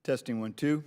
Testing 1, 2.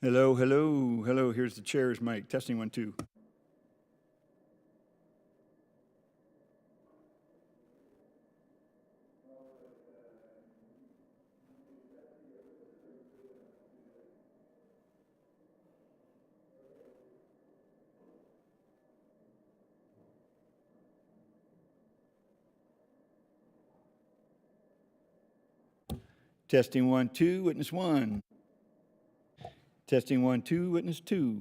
Hello, hello, hello. Here's the chair's mic. Testing 1, 2. Testing 1, 2. Witness 1. Testing 1, 2. Witness 2.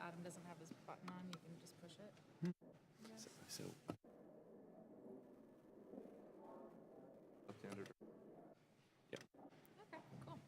Adam doesn't have his button on, you can just push it. So Okay, cool.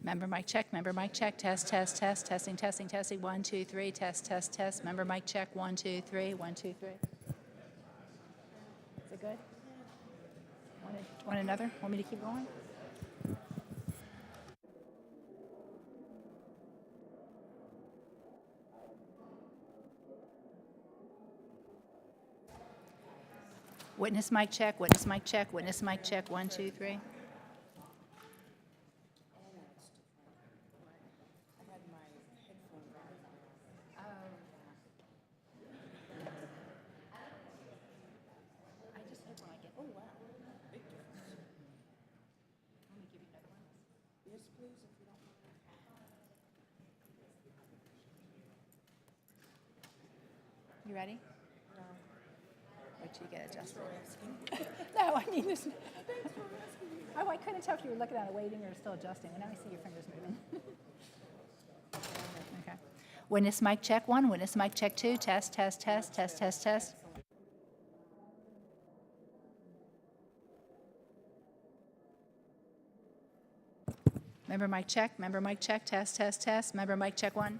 Member mic check, test, testing, 1, 2, 3, test. Member mic check, 1, 2, 3, 1, 2, 3. Is it good? Want another? Want me to keep going? Witness mic check, 1, 2, 3. You ready? No. Wait till you get adjusted. No, I mean, this. Oh, I couldn't tell if you were looking at it waiting or still adjusting. Well, now I see your fingers moving. Okay. Witness mic check 1, witness mic check 2, test, test, test, test, test, test. Member mic check, test, test, test. Member mic check 1.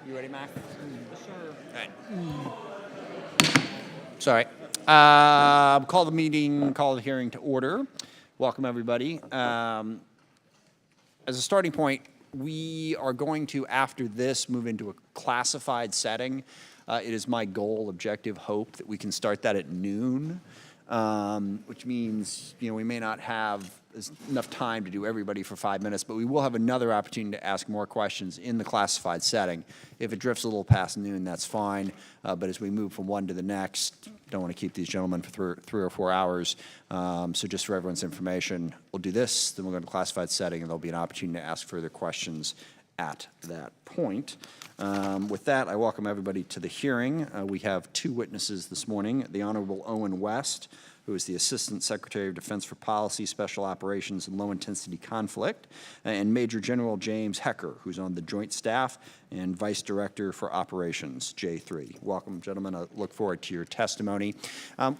You ready, Mac? Yes, sir. All right. Sorry. Call the hearing to order. Welcome, everybody. As a starting point, we are going to, after this, move into a classified setting. It is my goal, objective, hope that we can start that at noon, which means, we may not have enough time to do everybody for 5 minutes, but we will have another opportunity to ask more questions in the classified setting. If it drifts a little past noon, that's fine, but as we move from one to the next, don't want to keep these gentlemen for three or 4 hours, so just for everyone's information, we'll do this, then we'll go to classified setting, and there'll be an opportunity to ask further questions at that point. With that, I welcome everybody to the hearing. We have two witnesses this morning, the Honorable Owen West, who is the Assistant Secretary of Defense for Policy, Special Operations, and Low-Intensity Conflict, and Major General James Hecker, who's on the Joint Staff and Vice Director for Operations, J3. Welcome, gentlemen. I look forward to your testimony.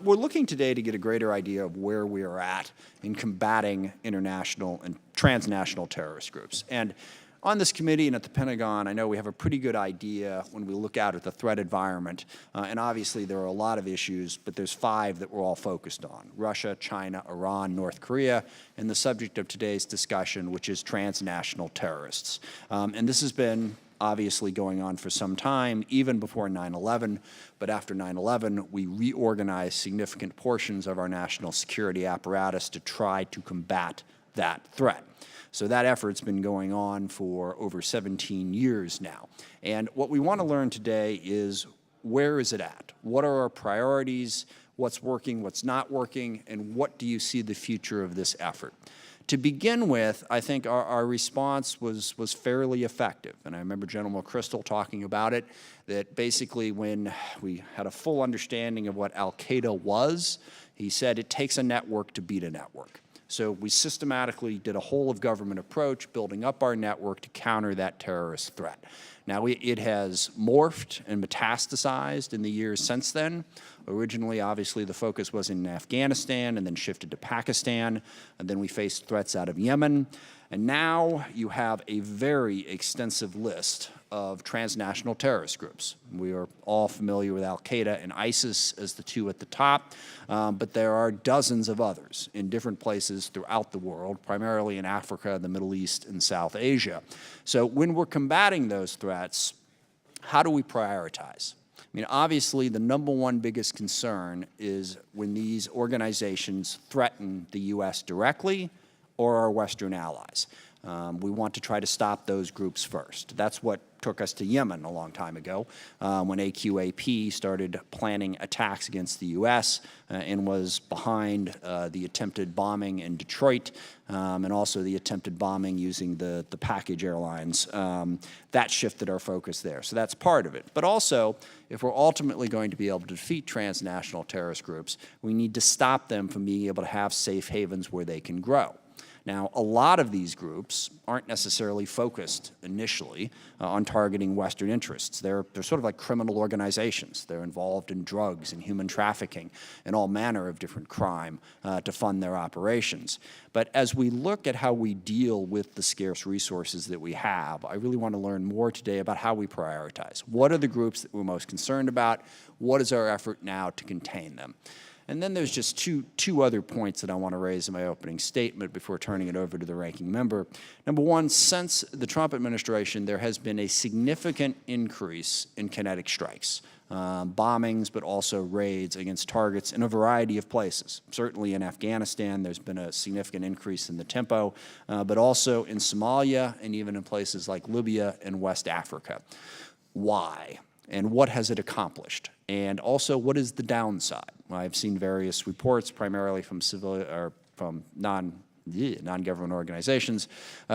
We're looking today to get a greater idea of where we are at in combating international and transnational terrorist groups. And on this committee and at the Pentagon, I know we have a pretty good idea when we look out at the threat environment, and obviously there are a lot of issues, but there's 5 that we're all focused on: Russia, China, Iran, North Korea, and the subject of today's discussion, which is transnational terrorists. And this has been obviously going on for some time, even before 9/11, but after 9/11, we reorganized significant portions of our national security apparatus to try to combat that threat. So that effort's been going on for over 17 years now. And what we want to learn today is, where is it at? What are our priorities? What's working, what's not working, and what do you see the future of this effort? To begin with, I think our response was fairly effective. And I remember General McChrystal talking about it, that basically when we had a full understanding of what Al-Qaeda was, he said it takes a network to beat a network. So we systematically did a whole-of-government approach, building up our network to counter that terrorist threat. Now, it has morphed and metastasized in the years since then. Originally, obviously, the focus was in Afghanistan and then shifted to Pakistan, and then we faced threats out of Yemen. And now you have a very extensive list of transnational terrorist groups. We are all familiar with Al-Qaeda and ISIS as the two at the top, but there are dozens of others in different places throughout the world, primarily in Africa, the Middle East, and South Asia. So when we're combating those threats, how do we prioritize? I mean, obviously, the number one biggest concern is when these organizations threaten the U.S. directly or our Western allies. We want to try to stop those groups first. That's what took us to Yemen a long time ago, when AQAP started planning attacks against the U.S. And was behind the attempted bombing in Detroit, and also the attempted bombing using the package airlines. That shifted our focus there. So that's part of it. But also, if we're ultimately going to be able to defeat transnational terrorist groups, we need to stop them from being able to have safe havens where they can grow. Now, a lot of these groups aren't necessarily focused initially on targeting Western interests. They're sort of like criminal organizations. They're involved in drugs and human trafficking and all manner of different crime to fund their operations. But as we look at how we deal with the scarce resources that we have, I really want to learn more today about how we prioritize. What are the groups that we're most concerned about? What is our effort now to contain them? And then there's just two other points that I want to raise in my opening statement before turning it over to the ranking member. Number one, since the Trump administration, there has been a significant increase in kinetic strikes, bombings, but also raids against targets in a variety of places. Certainly in Afghanistan, there's been a significant increase in the tempo, but also in Somalia and even in places like Libya and West Africa. Why? And what has it accomplished? And also, what is the downside? Well, I've seen various reports, primarily from non-government organizations,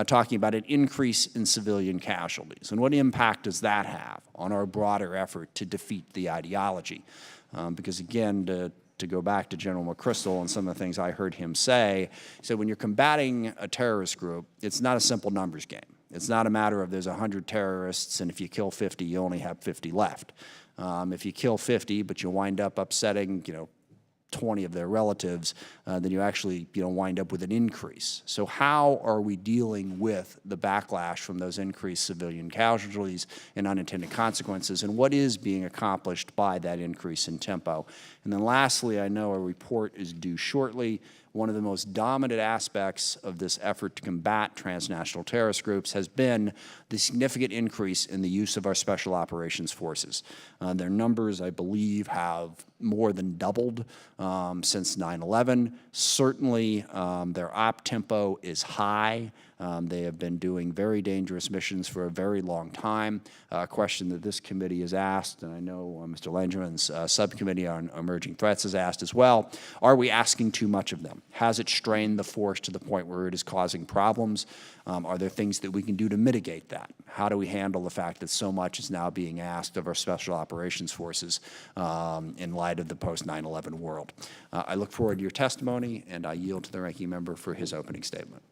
talking about an increase in civilian casualties. And what impact does that have on our broader effort to defeat the ideology? Because again, to go back to General McChrystal and some of the things I heard him say, he said when you're combating a terrorist group, it's not a simple numbers game. It's not a matter of there's 100 terrorists, and if you kill 50, you only have 50 left. If you kill 50, but you wind up upsetting, 20 of their relatives, then you actually wind up with an increase. So how are we dealing with the backlash from those increased civilian casualties and unintended consequences, and what is being accomplished by that increase in tempo? And then lastly, I know a report is due shortly. One of the most dominant aspects of this effort to combat transnational terrorist groups has been the significant increase in the use of our special operations forces. Their numbers, I believe, have more than doubled since 9/11. Certainly, their op tempo is high. They have been doing very dangerous missions for a very long time. A question that this committee has asked, and I know Mr. Langevin's subcommittee on emerging threats has asked as well, are we asking too much of them? Has it strained the force to the point where it is causing problems? Are there things that we can do to mitigate that? How do we handle the fact that so much is now being asked of our special operations forces in light of the post-9/11 world? I look forward to your testimony, and I yield to the ranking member for his opening statement.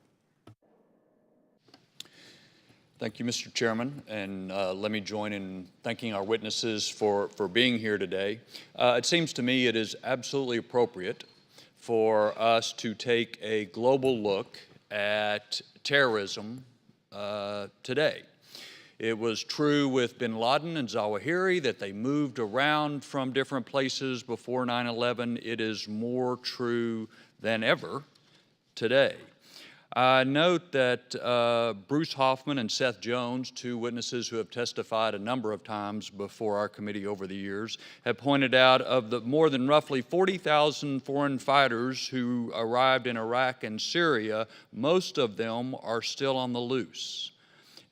Thank you, Mr. Chairman, and let me join in thanking our witnesses for being here today. It seems to me it is absolutely appropriate for us to take a global look at terrorism today. It was true with bin Laden and Zawahiri that they moved around from different places before 9/11. It is more true than ever today. I note that Bruce Hoffman and Seth Jones, two witnesses who have testified a number of times before our committee over the years, have pointed out of the more than roughly 40,000 foreign fighters who arrived in Iraq and Syria, most of them are still on the loose.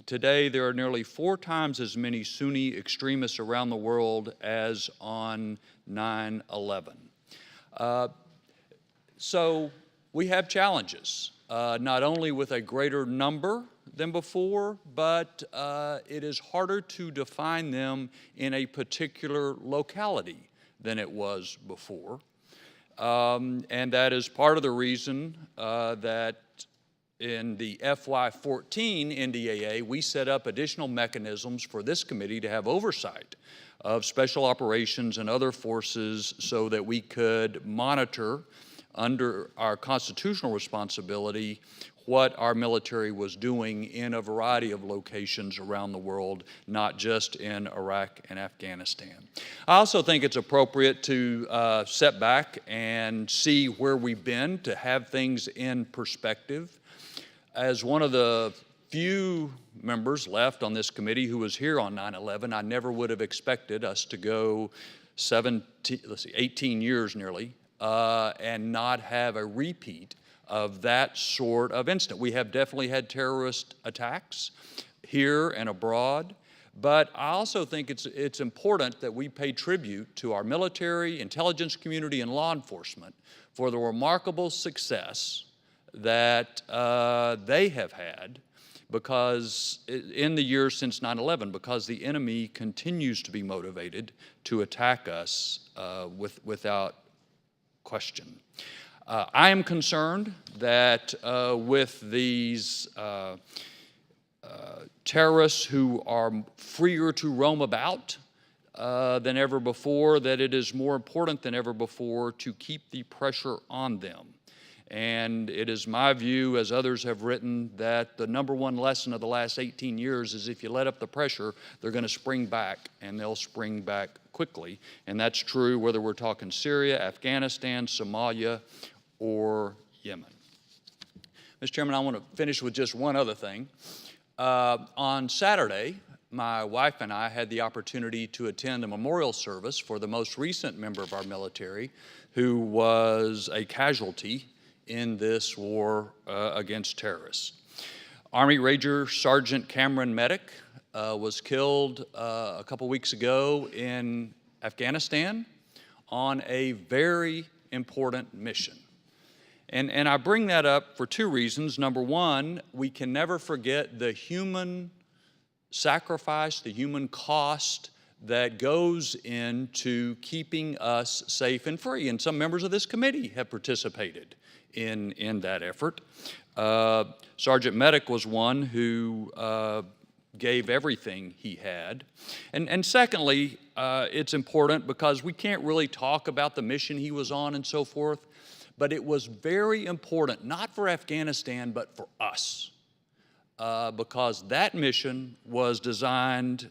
Today, there are nearly 4 times as many Sunni extremists around the world as on 9/11. So we have challenges. Not only with a greater number than before, but it is harder to define them in a particular locality than it was before. And that is part of the reason that in the FY14 NDAA, we set up additional mechanisms for this committee to have oversight of special operations and other forces so that we could monitor under our constitutional responsibility what our military was doing in a variety of locations around the world, not just in Iraq and Afghanistan. I also think it's appropriate to step back and see where we've been, to have things in perspective. As one of the few members left on this committee who was here on 9/11, I never would have expected us to go 18 years nearly, and not have a repeat of that sort of incident. We have definitely had terrorist attacks here and abroad, but I also think it's important that we pay tribute to our military, intelligence community, and law enforcement for the remarkable success that they have had because in the years since 9/11, because the enemy continues to be motivated to attack us without question. I am concerned that with these terrorists who are freer to roam about than ever before, that it is more important than ever before to keep the pressure on them. And it is my view, as others have written, that the number one lesson of the last 18 years is if you let up the pressure, they're going to spring back, and they'll spring back quickly. And that's true whether we're talking Syria, Afghanistan, Somalia, or Yemen. Mr. Chairman, I want to finish with just one other thing. On Saturday, my wife and I had the opportunity to attend a memorial service for the most recent member of our military who was a casualty in this war against terrorists. Army Ranger Sergeant Cameron Medic was killed a couple weeks ago in Afghanistan on a very important mission. And I bring that up for 2 reasons. Number one, we can never forget the human sacrifice, the human cost that goes into keeping us safe and free. And some members of this committee have participated in that effort. Sergeant Medic was one who gave everything he had. And secondly, it's important because we can't really talk about the mission he was on and so forth, but it was very important, not for Afghanistan, but for us, because that mission was designed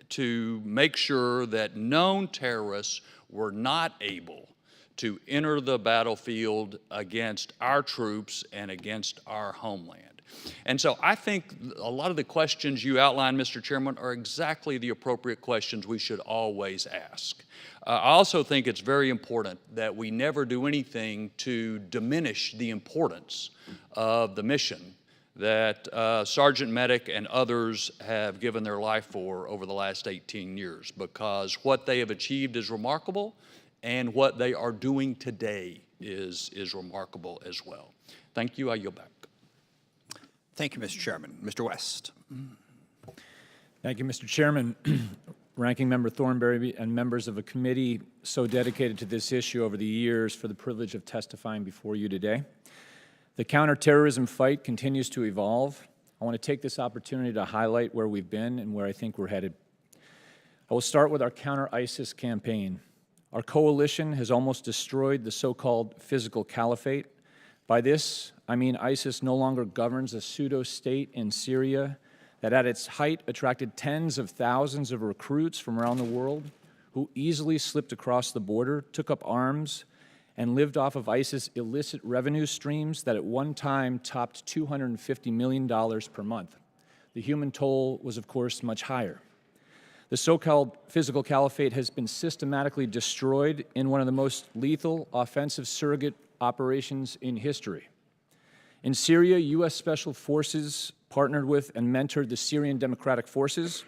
to make sure that known terrorists were not able to enter the battlefield against our troops and against our homeland. And so I think a lot of the questions you outlined, Mr. Chairman, are exactly the appropriate questions we should always ask. I also think it's very important that we never do anything to diminish the importance of the mission that Sergeant Medic and others have given their life for over the last 18 years, because what they have achieved is remarkable, and what they are doing today is remarkable as well. Thank you. I yield back. Thank you, Mr. Chairman. Mr. West. Thank you, Mr. Chairman. Ranking Member Thornberry and members of a committee so dedicated to this issue over the years for the privilege of testifying before you today. The counterterrorism fight continues to evolve. I want to take this opportunity to highlight where we've been and where I think we're headed. I will start with our counter-ISIS campaign. Our coalition has almost destroyed the so-called physical caliphate. By this, I mean ISIS no longer governs a pseudo-state in Syria that at its height attracted tens of thousands of recruits from around the world who easily slipped across the border, took up arms, and lived off of ISIS illicit revenue streams that at one time topped $250 million per month. The human toll was, of course, much higher. The so-called physical caliphate has been systematically destroyed in one of the most lethal offensive surrogate operations in history. In Syria, U.S. Special Forces partnered with and mentored the Syrian Democratic Forces,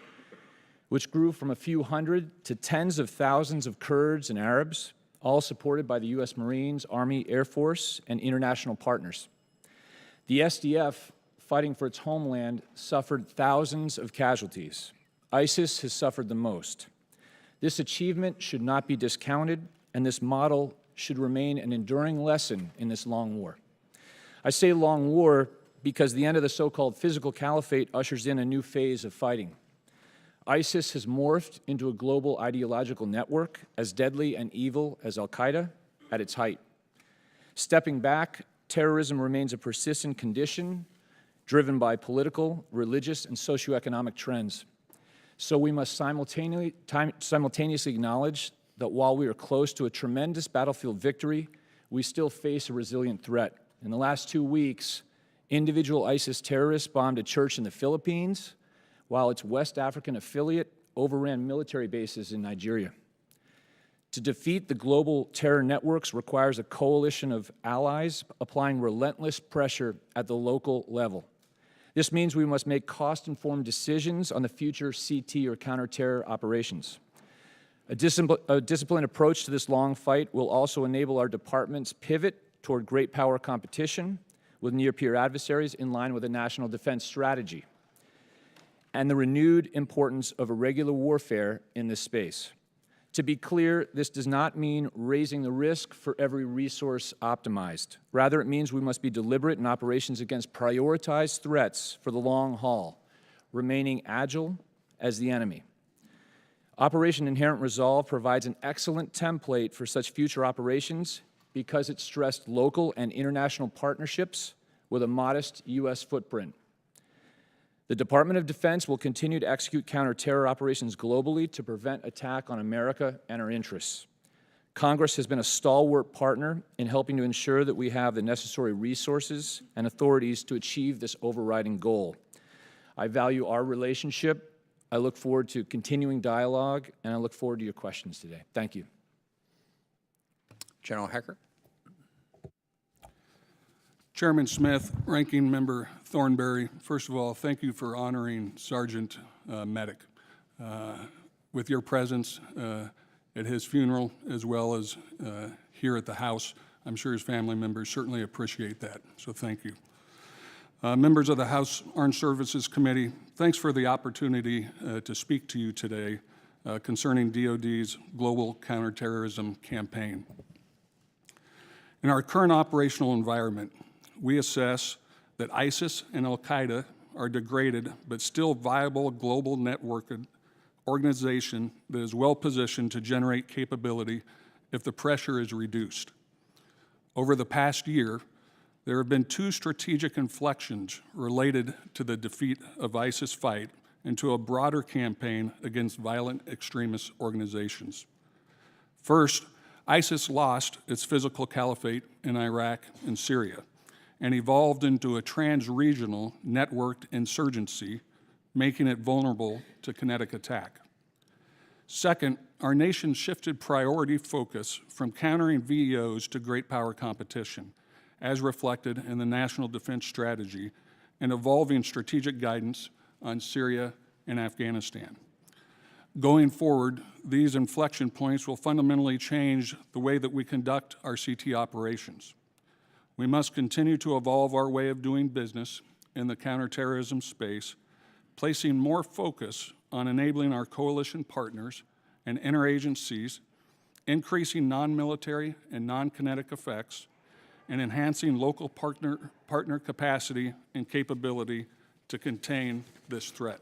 which grew from a few hundred to tens of thousands of Kurds and Arabs, all supported by the U.S. Marines, Army, Air Force, and international partners. The SDF, fighting for its homeland, suffered thousands of casualties. ISIS has suffered the most. This achievement should not be discounted, and this model should remain an enduring lesson in this long war. I say long war because the end of the so-called physical caliphate ushers in a new phase of fighting. ISIS has morphed into a global ideological network as deadly and evil as Al-Qaeda at its height. Stepping back, terrorism remains a persistent condition driven by political, religious, and socioeconomic trends. So we must simultaneously acknowledge that while we are close to a tremendous battlefield victory, we still face a resilient threat. In the last 2 weeks, individual ISIS terrorists bombed a church in the Philippines, while its West African affiliate overran military bases in Nigeria. To defeat the global terror networks requires a coalition of allies applying relentless pressure at the local level. This means we must make cost-informed decisions on the future CT or counter-terror operations. A disciplined approach to this long fight will also enable our department's pivot toward great power competition with near-peer adversaries in line with a national defense strategy, and the renewed importance of irregular warfare in this space. To be clear, this does not mean raising the risk for every resource optimized. Rather, it means we must be deliberate in operations against prioritized threats for the long haul, remaining agile as the enemy. Operation Inherent Resolve provides an excellent template for such future operations because it stressed local and international partnerships with a modest U.S. footprint. The Department of Defense will continue to execute counter-terror operations globally to prevent attack on America and our interests. Congress has been a stalwart partner in helping to ensure that we have the necessary resources and authorities to achieve this overriding goal. I value our relationship. I look forward to continuing dialogue, and I look forward to your questions today. Thank you. General Hecker. Chairman Smith, Ranking Member Thornberry, first of all, thank you for honoring Sergeant Medic with your presence at his funeral as well as here at the House. I'm sure his family members certainly appreciate that, so thank you. Members of the House Armed Services Committee, thanks for the opportunity to speak to you today concerning DoD's global counterterrorism campaign. In our current operational environment, we assess that ISIS and Al-Qaeda are degraded but still viable global networked organization that is well positioned to generate capability if the pressure is reduced. Over the past year, there have been 2 strategic inflections related to the defeat of ISIS fight and to a broader campaign against violent extremist organizations. First, ISIS lost its physical caliphate in Iraq and Syria and evolved into a trans-regional networked insurgency, making it vulnerable to kinetic attack. Second, our nation shifted priority focus from countering VEOs to great power competition, as reflected in the National Defense Strategy and evolving strategic guidance on Syria and Afghanistan. Going forward, these inflection points will fundamentally change the way that we conduct our CT operations. We must continue to evolve our way of doing business in the counterterrorism space, placing more focus on enabling our coalition partners and interagencies, increasing non-military and non-kinetic effects, and enhancing local partner capacity and capability to contain this threat.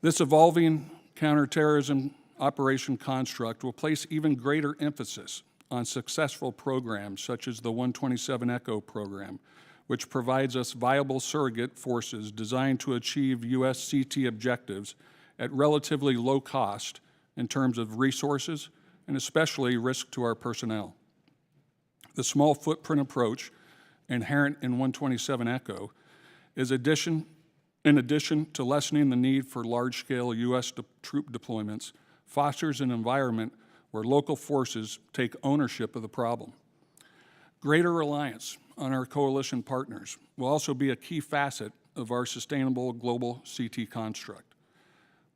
This evolving counterterrorism operation construct will place even greater emphasis on successful programs such as the 127 ECHO program, which provides us viable surrogate forces designed to achieve U.S. CT objectives at relatively low cost in terms of resources and especially risk to our personnel. The small footprint approach inherent in 127 ECHO is in addition to lessening the need for large-scale U.S. troop deployments, fosters an environment where local forces take ownership of the problem. Greater reliance on our coalition partners will also be a key facet of our sustainable global CT construct.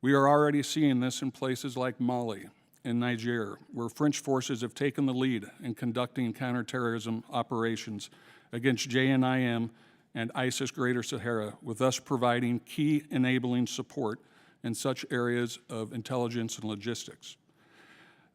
We are already seeing this in places like Mali and Niger, where French forces have taken the lead in conducting counterterrorism operations against JNIM and ISIS Greater Sahara, with us providing key enabling support in such areas of intelligence and logistics.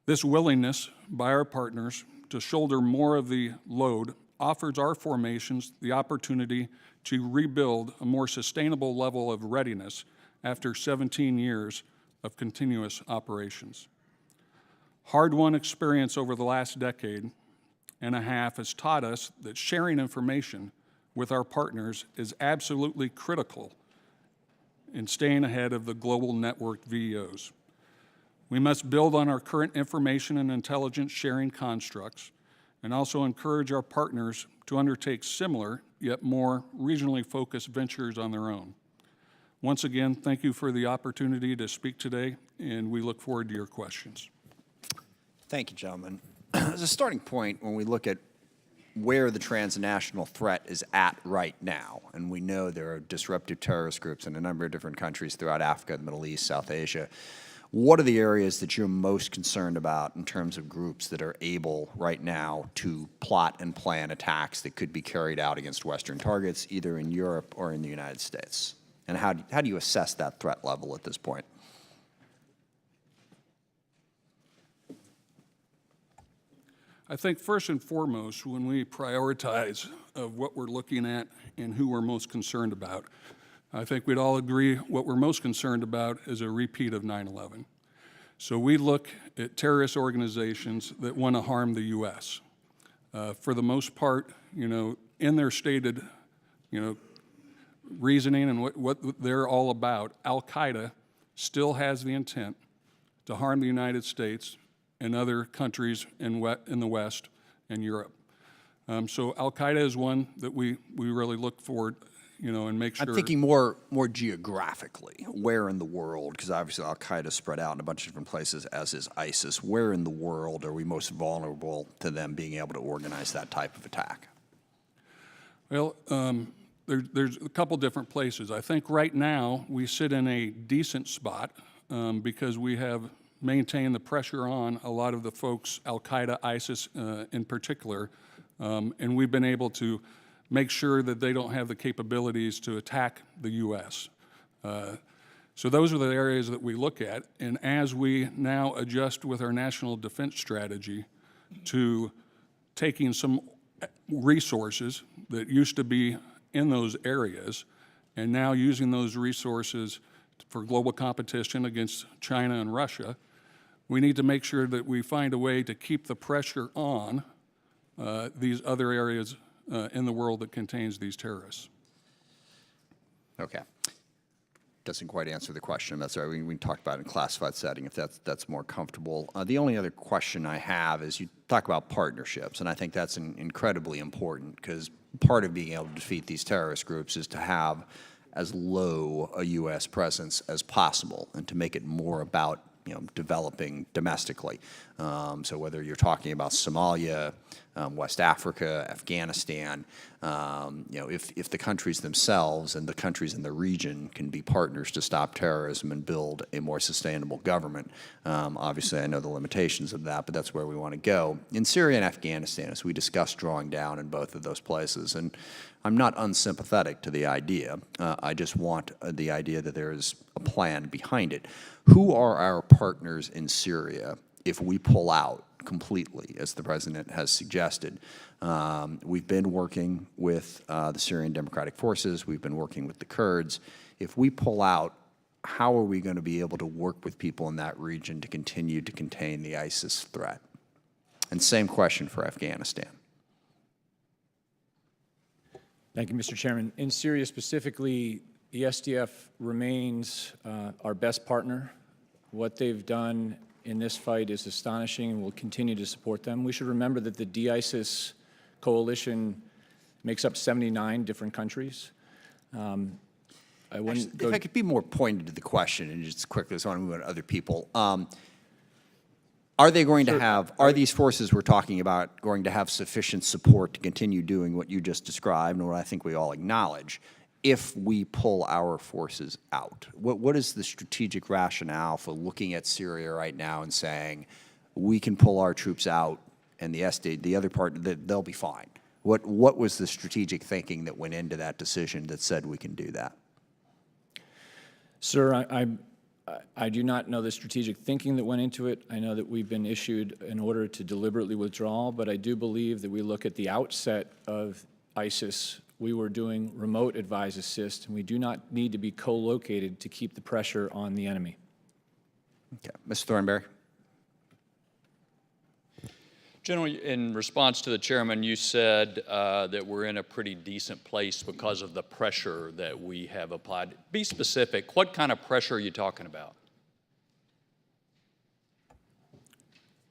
This willingness by our partners to shoulder more of the load offers our formations the opportunity to rebuild a more sustainable level of readiness after 17 years of continuous operations. Hard-won experience over the last decade and a half has taught us that sharing information with our partners is absolutely critical in staying ahead of the global networked VEOs. We must build on our current information and intelligence sharing constructs and also encourage our partners to undertake similar, yet more regionally focused ventures on their own. Once again, thank you for the opportunity to speak today, and we look forward to your questions. Thank you, gentlemen. As a starting point, when we look at where the transnational threat is at right now, and we know there are disruptive terrorist groups in a number of different countries throughout Africa, the Middle East, South Asia, what are the areas that you're most concerned about in terms of groups that are able right now to plot and plan attacks that could be carried out against Western targets, either in Europe or in the United States? And how do you assess that threat level at this point? I think first and foremost, when we prioritize of what we're looking at and who we're most concerned about, I think we'd all agree what we're most concerned about is a repeat of 9/11. So we look at terrorist organizations that want to harm the U.S. For the most part, in their stated, reasoning and what they're all about, Al-Qaeda still has the intent to harm the United States and other countries in the West and Europe. So Al-Qaeda is one that we really look forward, and make sure. I'm thinking more geographically. Where in the world, because obviously Al-Qaeda is spread out in a bunch of different places, as is ISIS. Where in the world are we most vulnerable to them being able to organize that type of attack? Well, there's a couple different places. I think right now we sit in a decent spot because we have maintained the pressure on a lot of the folks, Al-Qaeda, ISIS in particular, and we've been able to make sure that they don't have the capabilities to attack the U.S. So those are the areas that we look at, and as we now adjust with our national defense strategy to taking some resources that used to be in those areas, and now using those resources for global competition against China and Russia, we need to make sure that we find a way to keep the pressure on these other areas in the world that contains these terrorists. Okay. Doesn't quite answer the question. That's right. We can talk about it in a classified setting if that's more comfortable. The only other question I have is you talk about partnerships, and I think that's incredibly important because part of being able to defeat these terrorist groups is to have as low a U.S. presence as possible and to make it more about developing domestically. So whether you're talking about Somalia, West Africa, Afghanistan, if the countries themselves and the countries in the region can be partners to stop terrorism and build a more sustainable government, obviously I know the limitations of that, but that's where we want to go. In Syria and Afghanistan, as we discussed drawing down in both of those places, and I'm not unsympathetic to the idea. I just want the idea that there is a plan behind it. Who are our partners in Syria if we pull out completely, as the president has suggested? We've been working with the Syrian Democratic Forces. We've been working with the Kurds. If we pull out, how are we going to be able to work with people in that region to continue to contain the ISIS threat? And same question for Afghanistan. Thank you, Mr. Chairman. In Syria specifically, the SDF remains our best partner. What they've done in this fight is astonishing, and we'll continue to support them. We should remember that the de-ISIS coalition makes up 79 different countries. If I could be more pointed to the question and just quickly, so I want to move on to other people. Are they going to have, are these forces we're talking about going to have sufficient support to continue doing what you just described, and what I think we all acknowledge, if we pull our forces out? What is the strategic rationale for looking at Syria right now and saying, we can pull our troops out and the other part, they'll be fine? What was the strategic thinking that went into that decision that said we can do that? Sir, I do not know the strategic thinking that went into it. I know that we've been issued an order to deliberately withdraw, but I do believe that we look at the outset of ISIS, we were doing remote advise assist, and we do not need to be co-located to keep the pressure on the enemy. Okay. Mr. Thornberry. General, in response to the chairman, you said that we're in a pretty decent place because of the pressure that we have applied. Be specific. What kind of pressure are you talking about?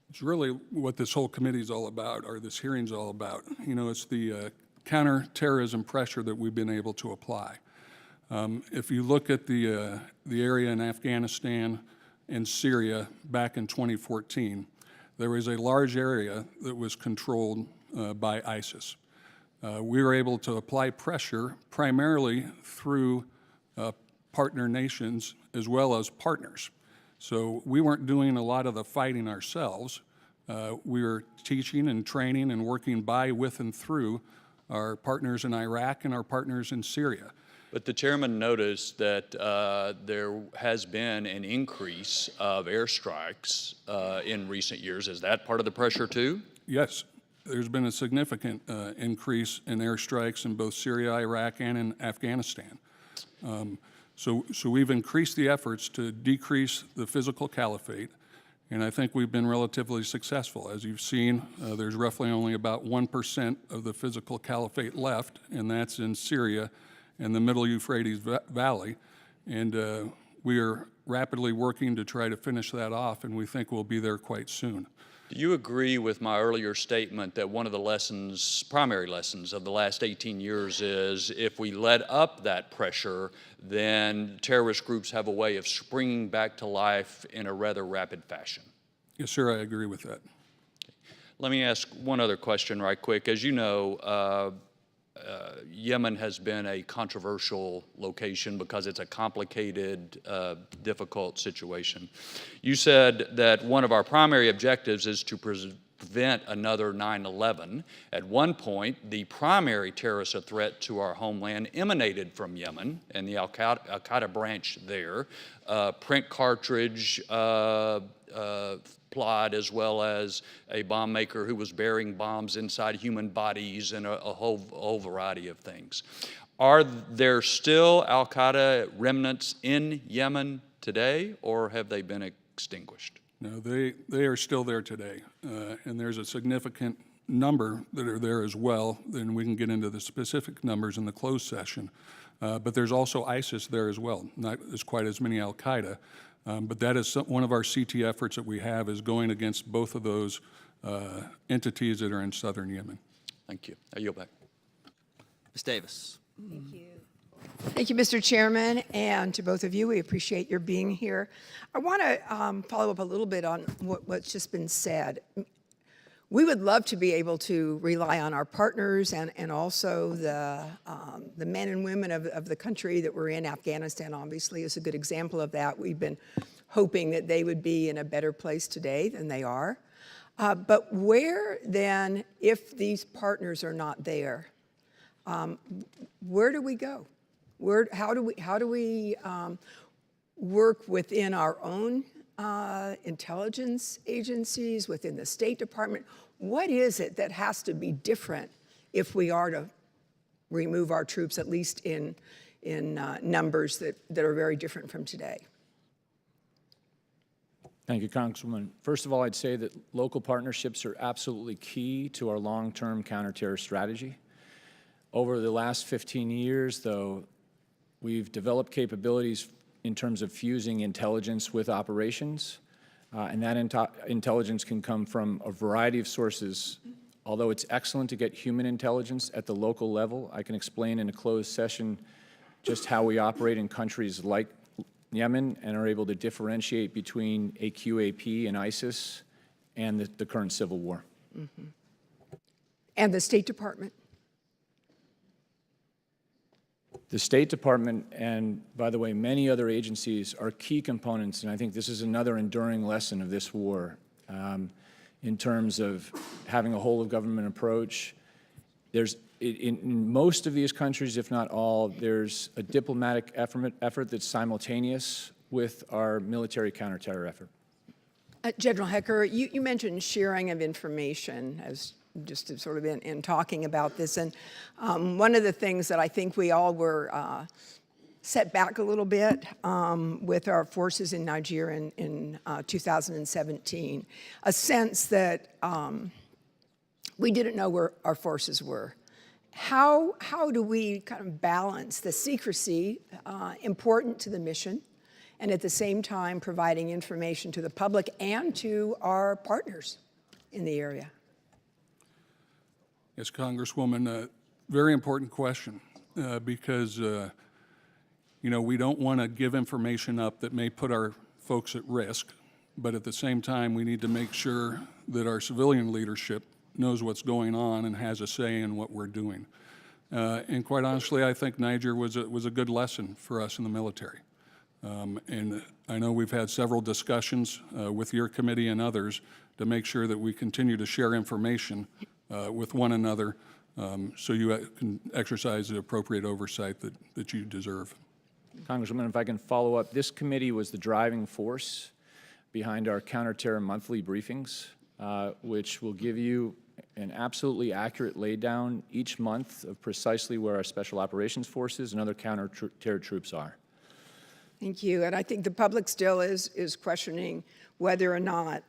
It's really what this whole committee is all about, or this hearing is all about. It's the counterterrorism pressure that we've been able to apply. If you look at the area in Afghanistan and Syria back in 2014, there was a large area that was controlled by ISIS. We were able to apply pressure primarily through partner nations as well as partners. So we weren't doing a lot of the fighting ourselves. We were teaching and training and working by, with, and through our partners in Iraq and our partners in Syria. But the chairman noticed that there has been an increase of airstrikes in recent years. Is that part of the pressure too? Yes, there's been a significant increase in airstrikes in both Syria, Iraq, and in Afghanistan. So we've increased the efforts to decrease the physical caliphate, and I think we've been relatively successful. As you've seen, there's roughly only about 1% of the physical caliphate left, and that's in Syria and the Middle Euphrates Valley, and we are rapidly working to try to finish that off, and we think we'll be there quite soon. Do you agree with my earlier statement that one of the lessons, primary lessons of the last 18 years is if we let up that pressure, then terrorist groups have a way of springing back to life in a rather rapid fashion? Yes, sir, I agree with that. Let me ask one other question right quick. As you know, Yemen has been a controversial location because it's a complicated, difficult situation. You said that one of our primary objectives is to prevent another 9/11. At one point, the primary terrorist threat to our homeland emanated from Yemen and the Al-Qaeda branch there, print cartridge plot, as well as a bomb maker who was burying bombs inside human bodies and a whole variety of things. Are there still Al-Qaeda remnants in Yemen today, or have they been extinguished? No, they are still there today, and there's a significant number that are there as well. Then we can get into the specific numbers in the closed session. But there's also ISIS there as well, not as quite as many Al-Qaeda. But that is one of our CT efforts that we have, is going against both of those entities that are in southern Yemen. Thank you. I yield back. Ms. Davis. Thank you, Mr. Chairman, and to both of you. We appreciate your being here. I want to follow up a little bit on what's just been said. We would love to be able to rely on our partners and also the men and women of the country that we're in. Afghanistan, obviously, is a good example of that. We've been hoping that they would be in a better place today than they are. But where then, if these partners are not there, where do we go? How do we work within our own intelligence agencies, within the State Department? What is it that has to be different if we are to remove our troops, at least in numbers that are very different from today? Thank you, Congresswoman. First of all, I'd say that local partnerships are absolutely key to our long-term counterterror strategy. Over the last 15 years, though, we've developed capabilities in terms of fusing intelligence with operations, and that intelligence can come from a variety of sources. Although it's excellent to get human intelligence at the local level, I can explain in a closed session just how we operate in countries like Yemen and are able to differentiate between AQAP and ISIS and the current civil war. Mm-hmm. And the State Department? The State Department and, by the way, many other agencies are key components, and I think this is another enduring lesson of this war in terms of having a whole-of-government approach. There's, in most of these countries, if not all, there's a diplomatic effort that's simultaneous with our military counterterror effort. General Hecker, you mentioned sharing of information as just to sort of in talking about this. And one of the things that I think we all were set back a little bit with our forces in Nigeria in 2017, a sense that we didn't know where our forces were. How do we kind of balance the secrecy important to the mission and at the same time providing information to the public and to our partners in the area? Yes, Congresswoman, a very important question because, you know, we don't want to give information up that may put our folks at risk, but at the same time, we need to make sure that our civilian leadership knows what's going on and has a say in what we're doing. And quite honestly, I think Niger was a good lesson for us in the military. And I know we've had several discussions with your committee and others to make sure that we continue to share information with one another so you can exercise the appropriate oversight that you deserve. Congresswoman, if I can follow up, this committee was the driving force behind our counterterror monthly briefings, which will give you an absolutely accurate laydown each month of precisely where our special operations forces and other counterterror troops are. Thank you. And I think the public still is questioning whether or not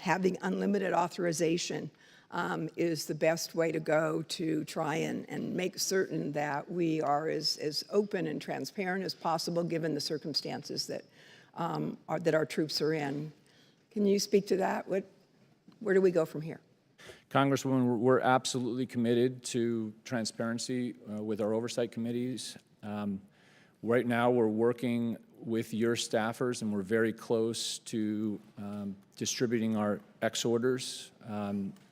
having unlimited authorization is the best way to go to try and make certain that we are as open and transparent as possible given the circumstances that our troops are in. Can you speak to that? Where do we go from here? Congresswoman, we're absolutely committed to transparency with our oversight committees. Right now, we're working with your staffers, and we're very close to distributing our ex-orders.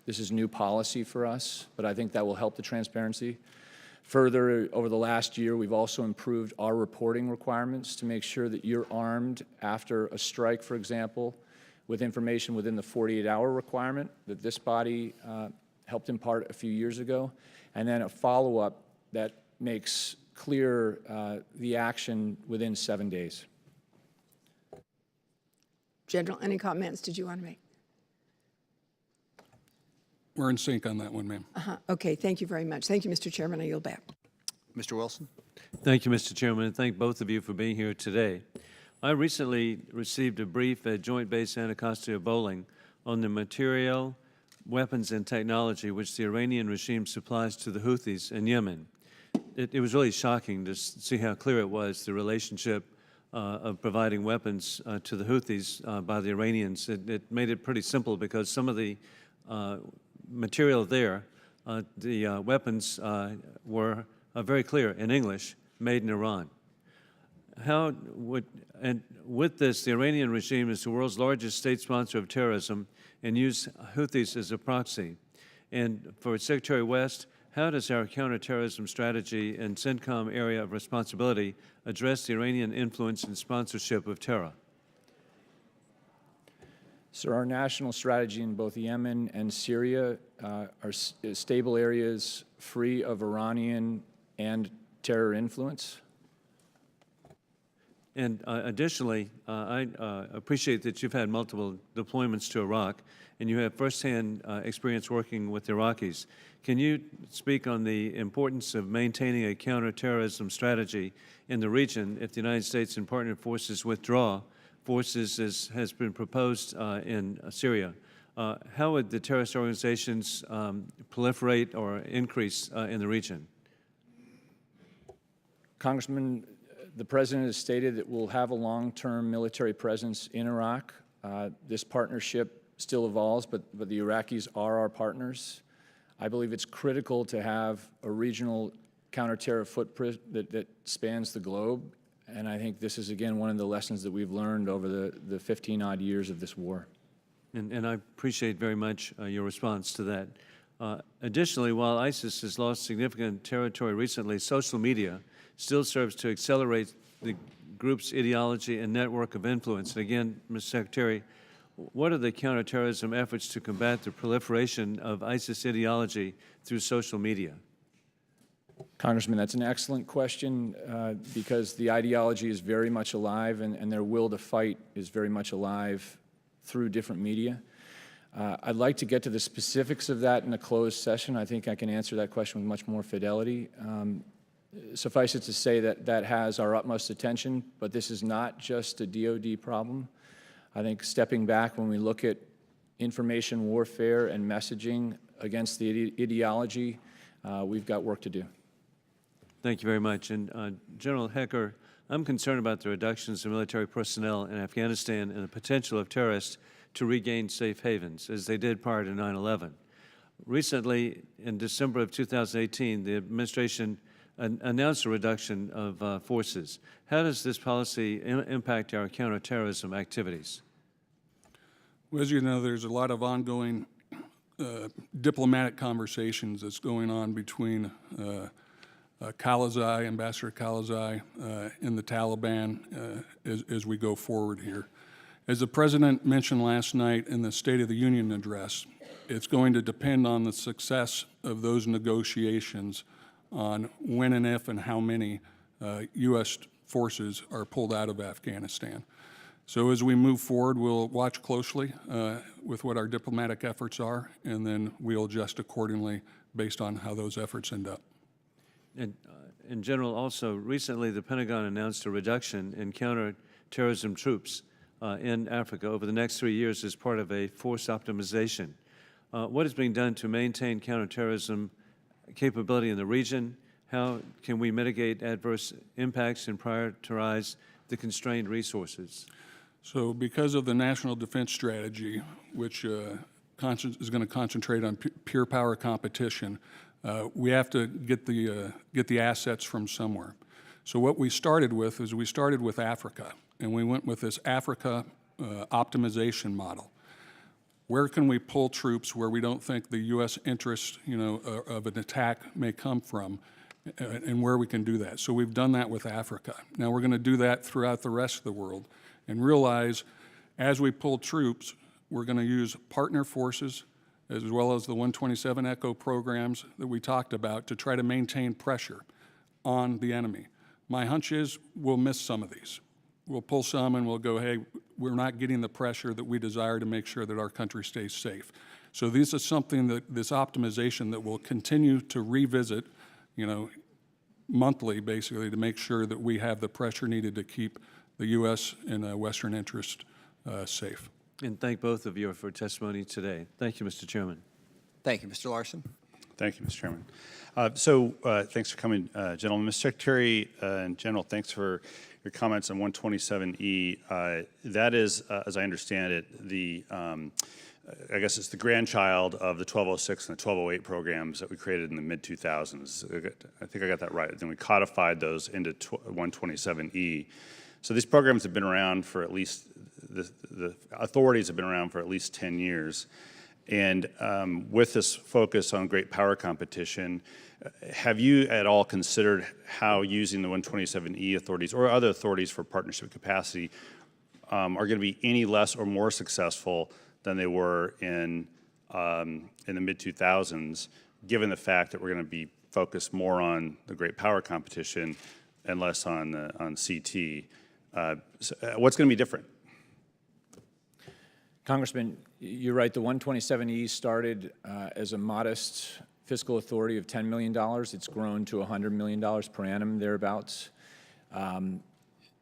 This is new policy for us, but I think that will help the transparency. Further, over the last year, we've also improved our reporting requirements to make sure that you're armed after a strike, for example, with information within the 48-hour requirement that this body helped impart a few years ago, and then a follow-up that makes clear the action within 7 days. General, any comments did you want to make? We're in sync on that one, ma'am. Okay, thank you very much. Thank you, Mr. Chairman. I yield back. Mr. Wilson. Thank you, Mr. Chairman, and thank both of you for being here today. I recently received a brief at Joint Base Anacostia Bowling on the material, weapons, and technology which the Iranian regime supplies to the Houthis in Yemen. It was really shocking to see how clear it was, the relationship of providing weapons to the Houthis by the Iranians. It made it pretty simple because some of the material there, the weapons were very clear in English, made in Iran. And with this, the Iranian regime is the world's largest state sponsor of terrorism and use Houthis as a proxy. And for Secretary West, how does our counterterrorism strategy and CENTCOM area of responsibility address the Iranian influence and sponsorship of terror? So our national strategy in both Yemen and Syria are stable areas free of Iranian and terror influence. And additionally, I appreciate that you've had multiple deployments to Iraq, and you have firsthand experience working with Iraqis. Can you speak on the importance of maintaining a counterterrorism strategy in the region if the United States and partner forces withdraw forces as has been proposed in Syria? How would the terrorist organizations proliferate or increase in the region? Congressman, the President has stated that we'll have a long-term military presence in Iraq. This partnership still evolves, but the Iraqis are our partners. I believe it's critical to have a regional counterterror footprint that spans the globe, and I think this is, again, one of the lessons that we've learned over the 15-odd years of this war. And I appreciate very much your response to that. Additionally, while ISIS has lost significant territory recently, social media still serves to accelerate the group's ideology and network of influence. And again, Mr. Secretary, what are the counterterrorism efforts to combat the proliferation of ISIS ideology through social media? Congressman, that's an excellent question because the ideology is very much alive and their will to fight is very much alive through different media. I'd like to get to the specifics of that in a closed session. I think I can answer that question with much more fidelity. Suffice it to say that that has our utmost attention, but this is not just a DoD problem. I think stepping back when we look at information warfare and messaging against the ideology, we've got work to do. Thank you very much. And General Hecker, I'm concerned about the reductions in military personnel in Afghanistan and the potential of terrorists to regain safe havens, as they did prior to 9/11. Recently, in December of 2018, the administration announced a reduction of forces. How does this policy impact our counterterrorism activities? Well, as you know, there's a lot of ongoing diplomatic conversations that's going on between Karzai, Ambassador Karzai, and the Taliban as we go forward here. As the President mentioned last night in the State of the Union address, it's going to depend on the success of those negotiations on when and if and how many U.S. forces are pulled out of Afghanistan. So as we move forward, we'll watch closely with what our diplomatic efforts are, and then we'll adjust accordingly based on how those efforts end up. And in general, also, recently the Pentagon announced a reduction in counterterrorism troops in Africa over the next 3 years as part of a force optimization. What is being done to maintain counterterrorism capability in the region? How can we mitigate adverse impacts and prioritize the constrained resources? So because of the National Defense Strategy, which is going to concentrate on pure power competition, we have to get the assets from somewhere. So what we started with is we started with Africa, and we went with this Africa optimization model. Where can we pull troops where we don't think the U.S. interest, of an attack may come from, and where we can do that? So we've done that with Africa. Now we're going to do that throughout the rest of the world, and realize as we pull troops, we're going to use partner forces as well as the 127 Echo programs that we talked about to try to maintain pressure on the enemy. My hunch is we'll miss some of these. We'll pull some and we'll go, hey, we're not getting the pressure that we desire to make sure that our country stays safe. So this is something that, this optimization that we'll continue to revisit, monthly, basically, to make sure that we have the pressure needed to keep the U.S. and Western interest safe. And thank both of you for testimony today. Thank you, Mr. Chairman. Thank you, Mr. Larson. Thank you, Mr. Chairman. Thanks for coming, gentlemen. Mr. Secretary and General, thanks for your comments on 127E. That is, as I understand it, the I guess it's the grandchild of the 1206 and the 1208 programs that we created in the mid-2000s. I think I got that right. Then we codified those into 127E. So these programs have been around for at least, the authorities have been around for at least 10 years. And with this focus on great power competition, have you at all considered how using the 127E authorities or other authorities for partnership capacity are going to be any less or more successful than they were in the mid-2000s, given the fact that we're going to be focused more on the great power competition and less on CT? So what's going to be different? Congressman, you're right. The 127E started as a modest fiscal authority of $10 million. It's grown to $100 million per annum, thereabouts.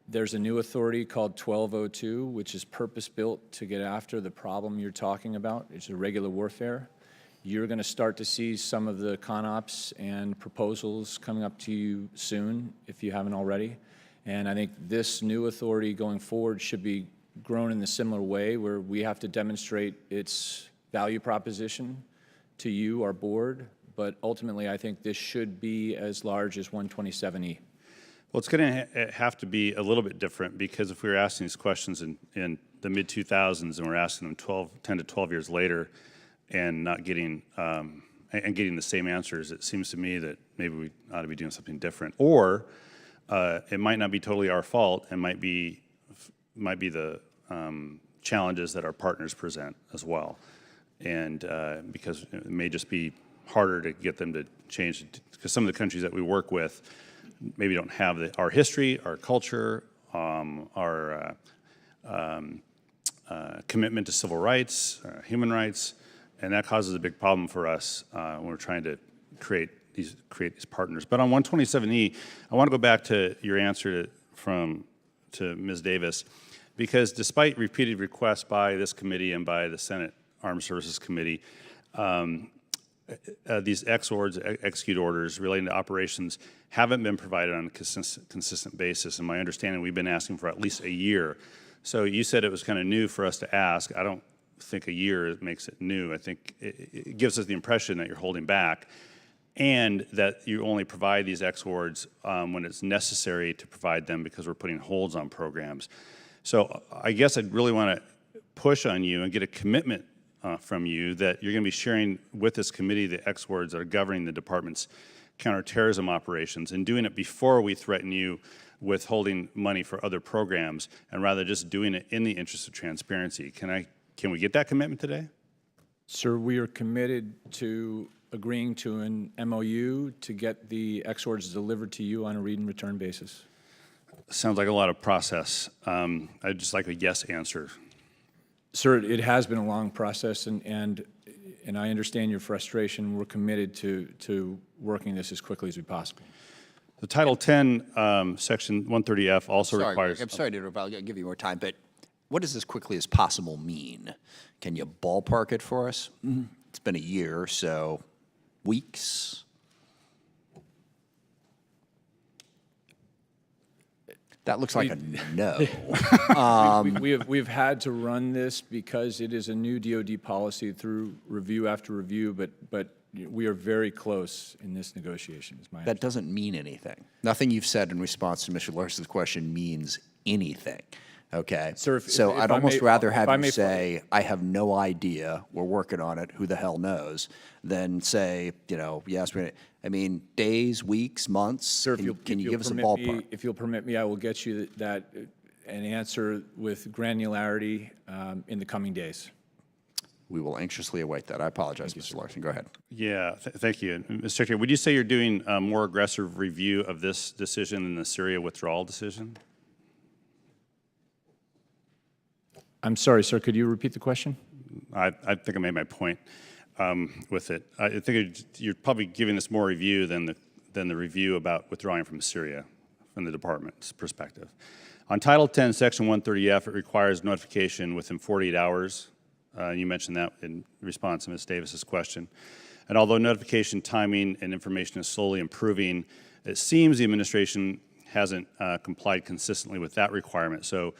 There's a new authority called 1202, which is purpose-built to get after the problem you're talking about. It's irregular warfare. You're going to start to see some of the CONOPS and proposals coming up to you soon, if you haven't already. And I think this new authority going forward should be grown in a similar way, where we have to demonstrate its value proposition to you, our board. But ultimately, I think this should be as large as 127E. Well, it's going to have to be a little bit different, because if we were asking these questions in the mid-2000s and we're asking them 10 to 12 years later and not getting getting the same answers, it seems to me that maybe we ought to be doing something different. Or it might not be totally our fault, and might be the challenges that our partners present as well. And because it may just be harder to get them to change, because some of the countries that we work with maybe don't have our history, our culture, our commitment to civil rights, human rights, and that causes a big problem for us when we're trying to create these partners. But on 127E, I want to go back to your answer to Ms. Davis, because despite repeated requests by this committee and by the Senate Armed Services Committee, these execute orders relating to operations haven't been provided on a consistent basis. In my understanding, we've been asking for at least a year. So you said it was kind of new for us to ask. I don't think a year makes it new. I think it gives us the impression that you're holding back, and that you only provide these exords when it's necessary to provide them, because we're putting holds on programs. So I guess I'd really want to push on you and get a commitment from you that you're going to be sharing with this committee the exords that are governing the department's counterterrorism operations, and doing it before we threaten you with holding money for other programs, and rather just doing it in the interest of transparency. Can we get that commitment today? Sir, we are committed to agreeing to an MOU to get the exords delivered to you on a read and return basis. Sounds like a lot of process. I'd just like a yes answer. Sir, it has been a long process, and I understand your frustration. We're committed to working this as quickly as we possibly. The Title 10, Section 130F also requires... I'm sorry to interrupt. I'll give you more time, but what does as quickly as possible mean? Can you ballpark it for us? It's been a year, so weeks? That looks like a no. We've had to run this because it is a new DoD policy through review after review, but we are very close in this negotiation, is my That doesn't mean anything. Nothing you've said in response to Mr. Larson's question means anything, okay? Sir, so if I'd I almost may- rather if have I you may- say, I have no idea, we're working on it, who the hell knows, than say, yes, I mean, days, weeks, months? Sir, Can you give us a permit ballpark? me, if you'll permit me, I will get you an answer with granularity in the coming days. We will anxiously await that. I apologize, Mr. Larson. Go ahead. Yeah, thank you. Mr. Secretary, would you say you're doing a more aggressive review of this decision than the Syria withdrawal decision? I'm sorry, sir, could you repeat the question? I think I made my point with it. I think you're probably giving this more review than than the review about withdrawing from Syria from the department's perspective. On Title 10, Section 130F, it requires notification within 48 hours. You mentioned that in response to Ms. Davis's question. And although notification timing and information is slowly improving, it seems the administration hasn't complied consistently with that requirement. So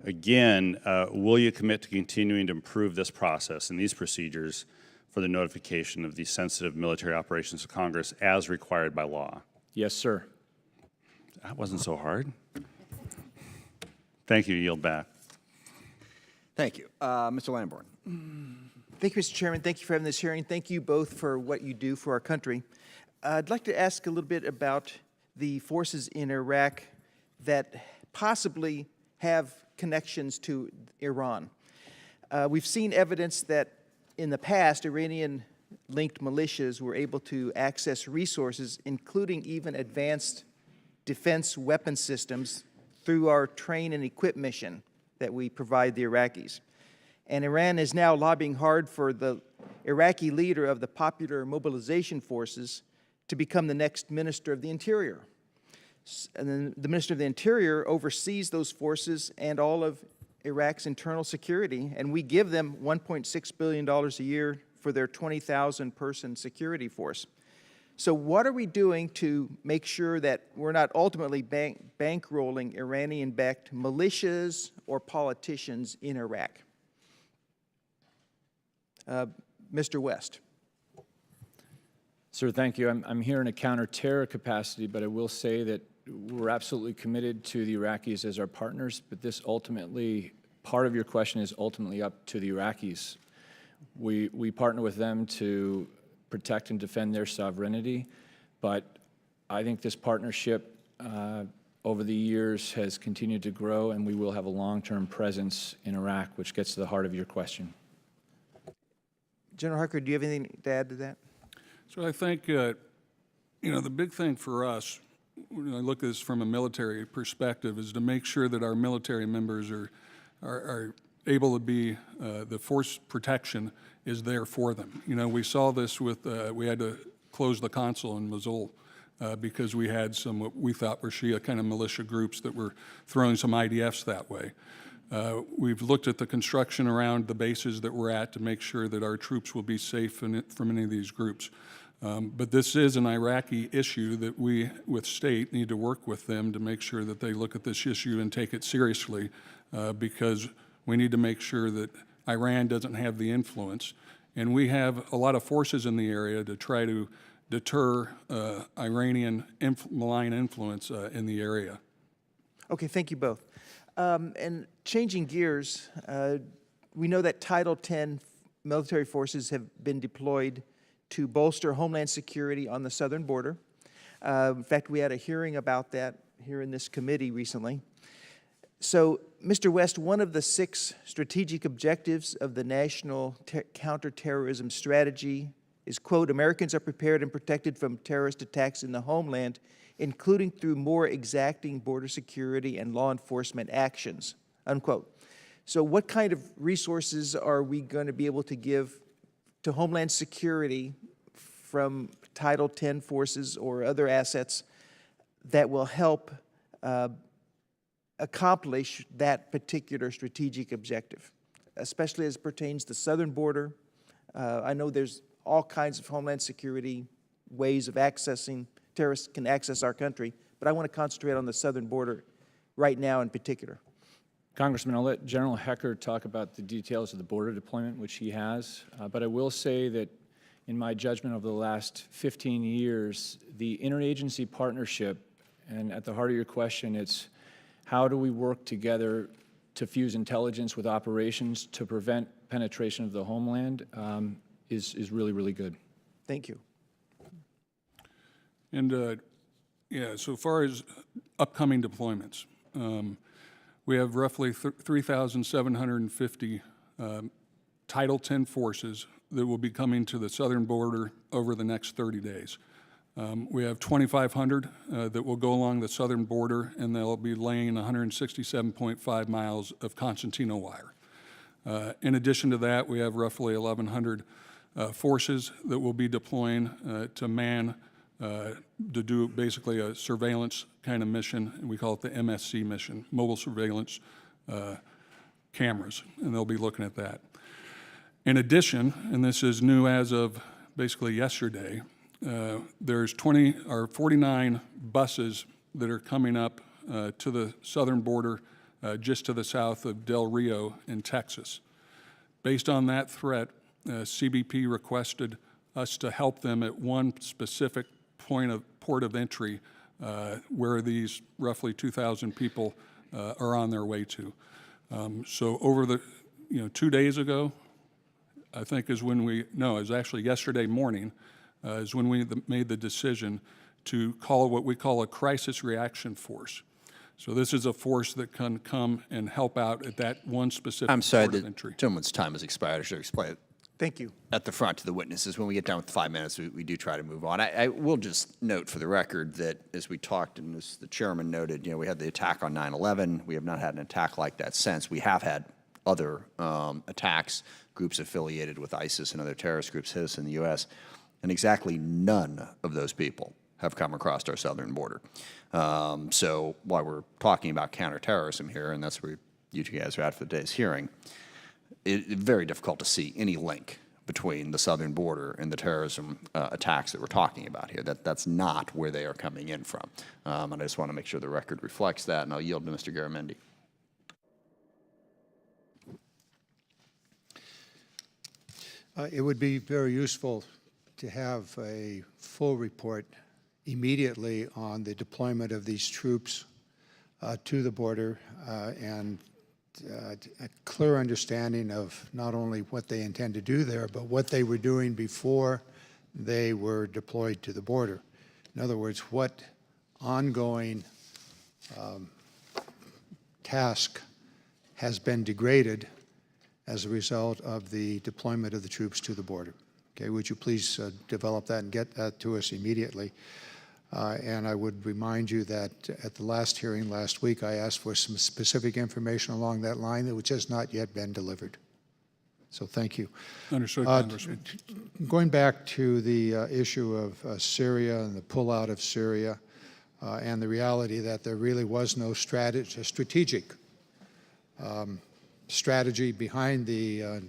again, will you commit to continuing to improve this process and these procedures for the notification of these sensitive military operations to Congress as required by law? Yes, sir. That wasn't so hard. Thank you. Yield back. Thank you. Mr. Lamborn. Thank you, Mr. Chairman. Thank you for having this hearing. Thank you both for what you do for our country. I'd like to ask a little bit about the forces in Iraq that possibly have connections to Iran. We've seen evidence that in the past, Iranian-linked militias were able to access resources, including even advanced defense weapon systems, through our train and equip mission that we provide the Iraqis. And Iran is now lobbying hard for the Iraqi leader of the Popular Mobilization Forces to become the next Minister of the Interior. And then the Minister of the Interior oversees those forces and all of Iraq's internal security, and we give them $1.6 billion a year for their 20,000-person security force. So what are we doing to make sure that we're not ultimately bankrolling Iranian-backed militias or politicians in Iraq? Mr. West. Sir, thank you. I'm here in a counter-terror capacity, but I will say that we're absolutely committed to the Iraqis as our partners, but this ultimately, part of your question is ultimately up to the Iraqis. We partner with them to protect and defend their sovereignty, but I think this partnership over the years has continued to grow, and we will have a long-term presence in Iraq, which gets to the heart of your question. General Harker, do you have anything to add to that? So I think, you know, the big thing for us, when I look at this from a military perspective, is to make sure that our military members are able to be, the force protection is there for them. You know, we saw this with, we had to close the consul in Mosul because we had some what we thought were Shia kind of militia groups that were throwing some IDFs that way. We've looked at the construction around the bases that we're at to make sure that our troops will be safe from any of these groups. But this is an Iraqi issue that we, with state, need to work with them to make sure that they look at this issue and take it seriously because we need to make sure that Iran doesn't have the influence. And we have a lot of forces in the area to try to deter Iranian malign influence in the area. Okay, thank you both. And changing gears, we know that Title 10 military forces have been deployed to bolster homeland security on the southern border. In fact, we had a hearing about that here in this committee recently. So, Mr. West, one of the 6 strategic objectives of the National Counterterrorism Strategy is, quote, Americans are prepared and protected from terrorist attacks in the homeland, including through more exacting border security and law enforcement actions, unquote. So what kind of resources are we going to be able to give to Homeland Security from Title 10 forces or other assets that will help accomplish that particular strategic objective, especially as it pertains to the southern border? I know there's all kinds of Homeland Security ways of accessing, terrorists can access our country, but I want to concentrate on the southern border right now in particular. Congressman, I'll let General Hecker talk about the details of the border deployment, which he has, but I will say that in my judgment over the last 15 years, the interagency partnership, and at the heart of your question, it's how do we work together to fuse intelligence with operations to prevent penetration of the homeland is really, really good. Thank you. And yeah, so far as upcoming deployments, we have roughly 3,750 Title 10 forces that will be coming to the southern border over the next 30 days. We have 2,500 that will go along the southern border, and they'll be laying 167.5 miles of concertina wire. In addition to that, we have roughly 1,100 forces that will be deploying to man to do basically a surveillance kind of mission, and we call it the MSC mission, mobile surveillance cameras, and they'll be looking at that. In addition, and this is new as of basically yesterday, there's 49 buses that are coming up to the southern border just to the south of Del Rio in Texas. Based on that threat, CBP requested us to help them at one specific port of entry where these roughly 2,000 people are on their way to. So over the, 2 days ago, I think is when it was actually yesterday morning, is when we made the decision to call what we call a crisis reaction force. So this is a force that can come and help out at that one specific I'm sorry, port of the entry. gentleman's time has expired. I should explain it Thank you. at the front to the witnesses. When we get down with 5 minutes, we do try to move on. I will just note for the record that as we talked and as the chairman noted, we had the attack on 9/11. We have not had an attack like that since. We have had other attacks, groups affiliated with ISIS and other terrorist groups hit us in the U.S., and exactly none of those people have come across our southern border. So while we're talking about counterterrorism here, and that's where you two guys are at for today's hearing, it's very difficult to see any link between the southern border and the terrorism attacks that we're talking about here. That's not where they are coming in from. And I just want to make sure the record reflects that, and I'll yield to Mr. Garamendi. It would be very useful to have a full report immediately on the deployment of these troops to the border and a clear understanding of not only what they intend to do there, but what they were doing before they were deployed to the border. In other words, what ongoing task has been degraded as a result of the deployment of the troops to the border. Okay, would you please develop that and get that to us immediately? And I would remind you that at the last hearing last week, I asked for some specific information along that line that which has not yet been delivered. So thank you. Understood, Congressman. Going back to the issue of Syria and the pullout of Syria and the reality that there really was no strategic strategy behind the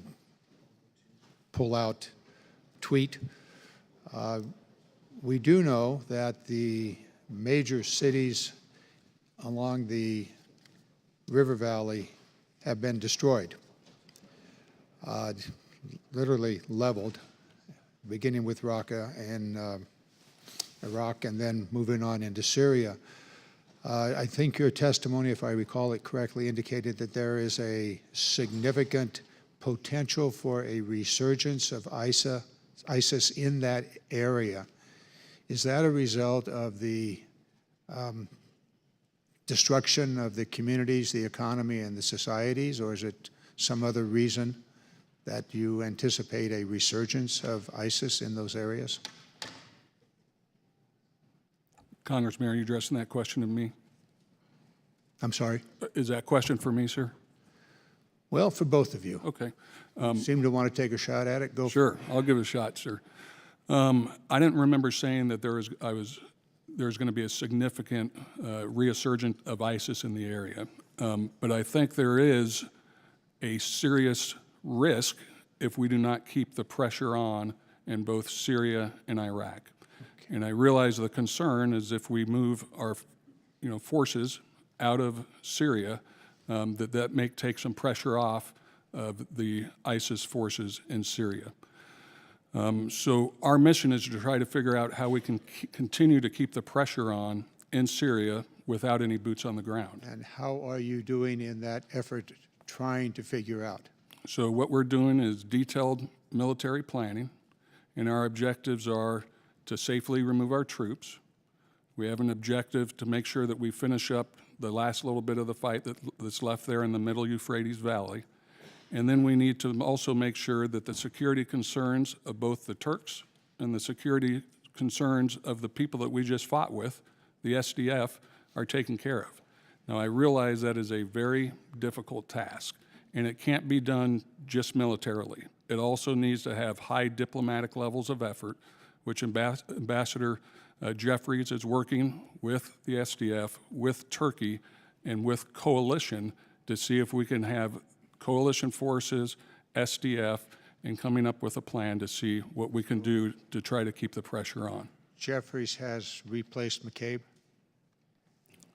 pullout tweet. We do know that the major cities along the river valley have been destroyed, literally leveled, beginning with Raqqa in Iraq and then moving on into Syria. I think your testimony, if I recall it correctly, indicated that there is a significant potential for a resurgence of ISIS in that area. Is that a result of the destruction of the communities, the economy, and the societies, or is it some other reason that you anticipate a resurgence of ISIS in those areas? Congressman, are you addressing that question to me? I'm sorry? Is that question for me, sir? Well, for both of you. Okay. Seem to want to take a shot at it? Go Sure, I'll give it a shot, sir. I didn't remember saying that there's going to be a significant resurgence of ISIS in the area, but I think there is a serious risk if we do not keep the pressure on in both Syria and Iraq. Okay. And I realize the concern is if we move our forces out of Syria, that may take some pressure off of the ISIS forces in Syria. So our mission is to try to figure out how we can continue to keep the pressure on in Syria without any boots on the ground. And how are you doing in that effort, trying to figure out? So what we're doing is detailed military planning, and our objectives are to safely remove our troops. We have an objective to make sure that we finish up the last little bit of the fight that's left there in the middle Euphrates Valley. And then we need to also make sure that the security concerns of both the Turks and the security concerns of the people that we just fought with, the SDF, are taken care of. Now, I realize that is a very difficult task, and it can't be done just militarily. It also needs to have high diplomatic levels of effort which Ambassador Jeffries is working with the SDF, with Turkey, and with coalition to see if we can have coalition forces, SDF, and coming up with a plan to see what we can do to try to keep the pressure on. Jeffries has replaced McCabe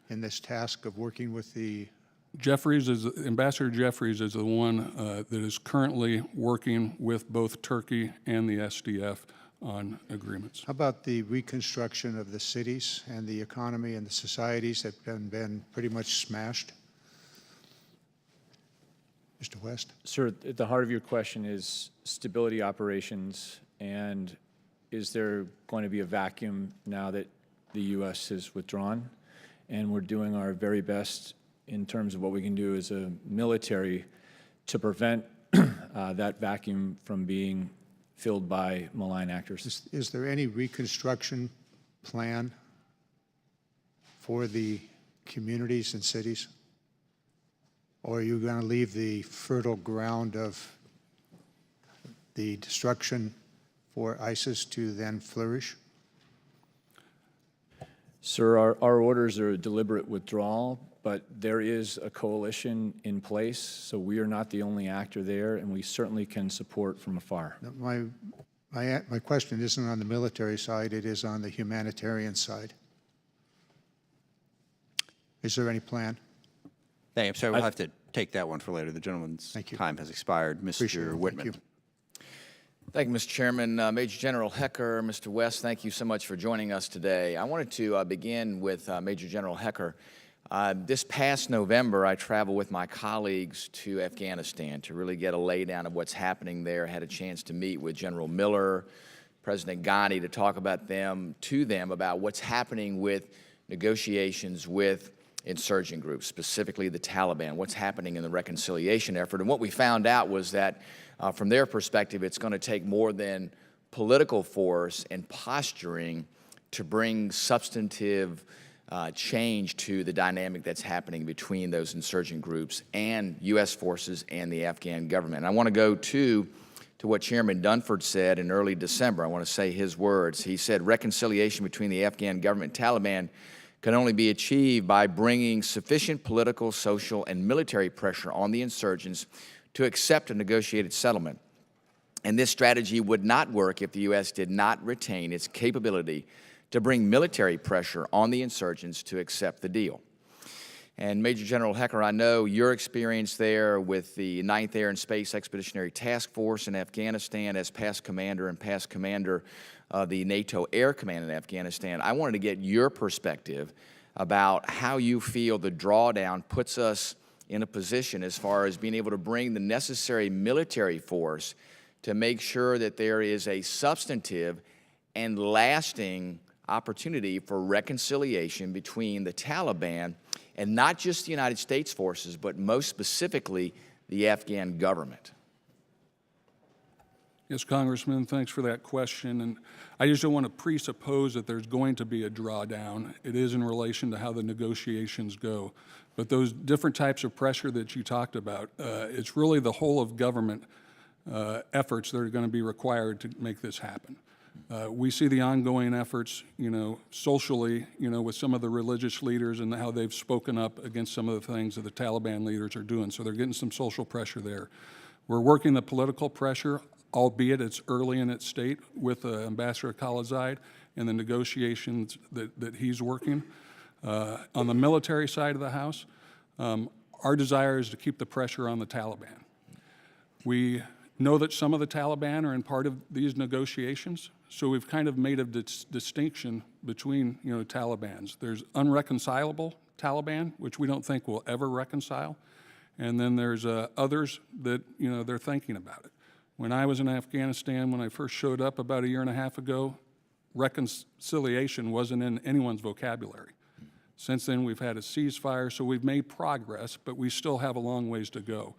in this task of working with the Ambassador Jeffries is the one that is currently working with both Turkey and the SDF on agreements. How about the reconstruction of the cities and the economy and the societies that have been pretty much smashed? Mr. West? Sir, at the heart of your question is stability operations, and is there going to be a vacuum now that the U.S. has withdrawn? And we're doing our very best in terms of what we can do as a military to prevent that vacuum from being filled by malign actors. Is there any reconstruction plan for the communities and cities? Or are you going to leave the fertile ground of the destruction for ISIS to then flourish? Sir, our orders are a deliberate withdrawal, but there is a coalition in place, so we are not the only actor there, and we certainly can support from afar. My question isn't on the military side, it is on the humanitarian side. Is there any plan? Hey, I'm sorry, we'll have to take that one for later. The gentleman's time has expired. Mr. Whitman. Thank you. Thank you, Mr. Chairman. Major General Hecker, Mr. West, thank you so much for joining us today. I wanted to begin with Major General Hecker. This past November, I traveled with my colleagues to Afghanistan to really get a laydown of what's happening there. Had a chance to meet with General Miller, President Ghani, to talk about about what's happening with negotiations with insurgent groups, specifically the Taliban, what's happening in the reconciliation effort. And what we found out was that from their perspective, it's going to take more than political force and posturing to bring substantive change to the dynamic that's happening between those insurgent groups and U.S. forces and the Afghan government. And I want to go to what Chairman Dunford said in early December. I want to say his words. He said, reconciliation between the Afghan government and Taliban can only be achieved by bringing sufficient political, social, and military pressure on the insurgents to accept a negotiated settlement. And this strategy would not work if the U.S. did not retain its capability to bring military pressure on the insurgents to accept the deal. And Major General Hecker, I know your experience there with the 9th Air and Space Expeditionary Task Force in Afghanistan as past commander of the NATO Air Command in Afghanistan. I wanted to get your perspective about how you feel the drawdown puts us in a position as far as being able to bring the necessary military force to make sure that there is a substantive and lasting opportunity for reconciliation between the Taliban and not just the United States forces, but most specifically the Afghan government. Yes, Congressman, thanks for that question. And I just don't want to presuppose that there's going to be a drawdown. It is in relation to how the negotiations go. But those different types of pressure that you talked about, it's really the whole of government efforts that are going to be required to make this happen. We see the ongoing efforts, socially, with some of the religious leaders and how they've spoken up against some of the things that the Taliban leaders are doing. So they're getting some social pressure there. We're working the political pressure, albeit it's early in its state, with Ambassador Khalilzad and the negotiations that he's working. On the military side of the house, our desire is to keep the pressure on the Taliban. We know that some of the Taliban are in part of these negotiations, so we've kind of made a distinction between, Talibans. There's unreconcilable Taliban, which we don't think will ever reconcile, and then there's others that, they're thinking about it. When I was in Afghanistan, when I first showed up about a year and a half ago, reconciliation wasn't in anyone's vocabulary. Since then, we've had a ceasefire, so we've made progress, but we still have a long ways to go.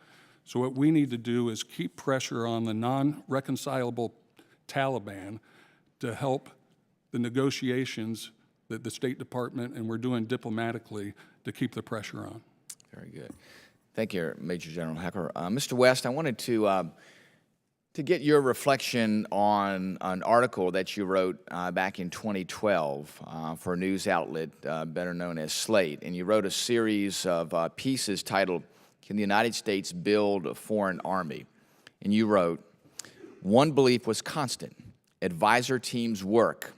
So what we need to do is keep pressure on the non-reconcilable Taliban to help the negotiations that the State Department and we're doing diplomatically to keep the pressure on. Very good. Thank you, Major General Hecker. Mr. West, I wanted to to get your reflection on an article that you wrote back in 2012 for a news outlet better known as Slate. And you wrote a series of pieces titled, "Can the United States Build a Foreign Army?" And you wrote, "One belief was constant: advisor teams work.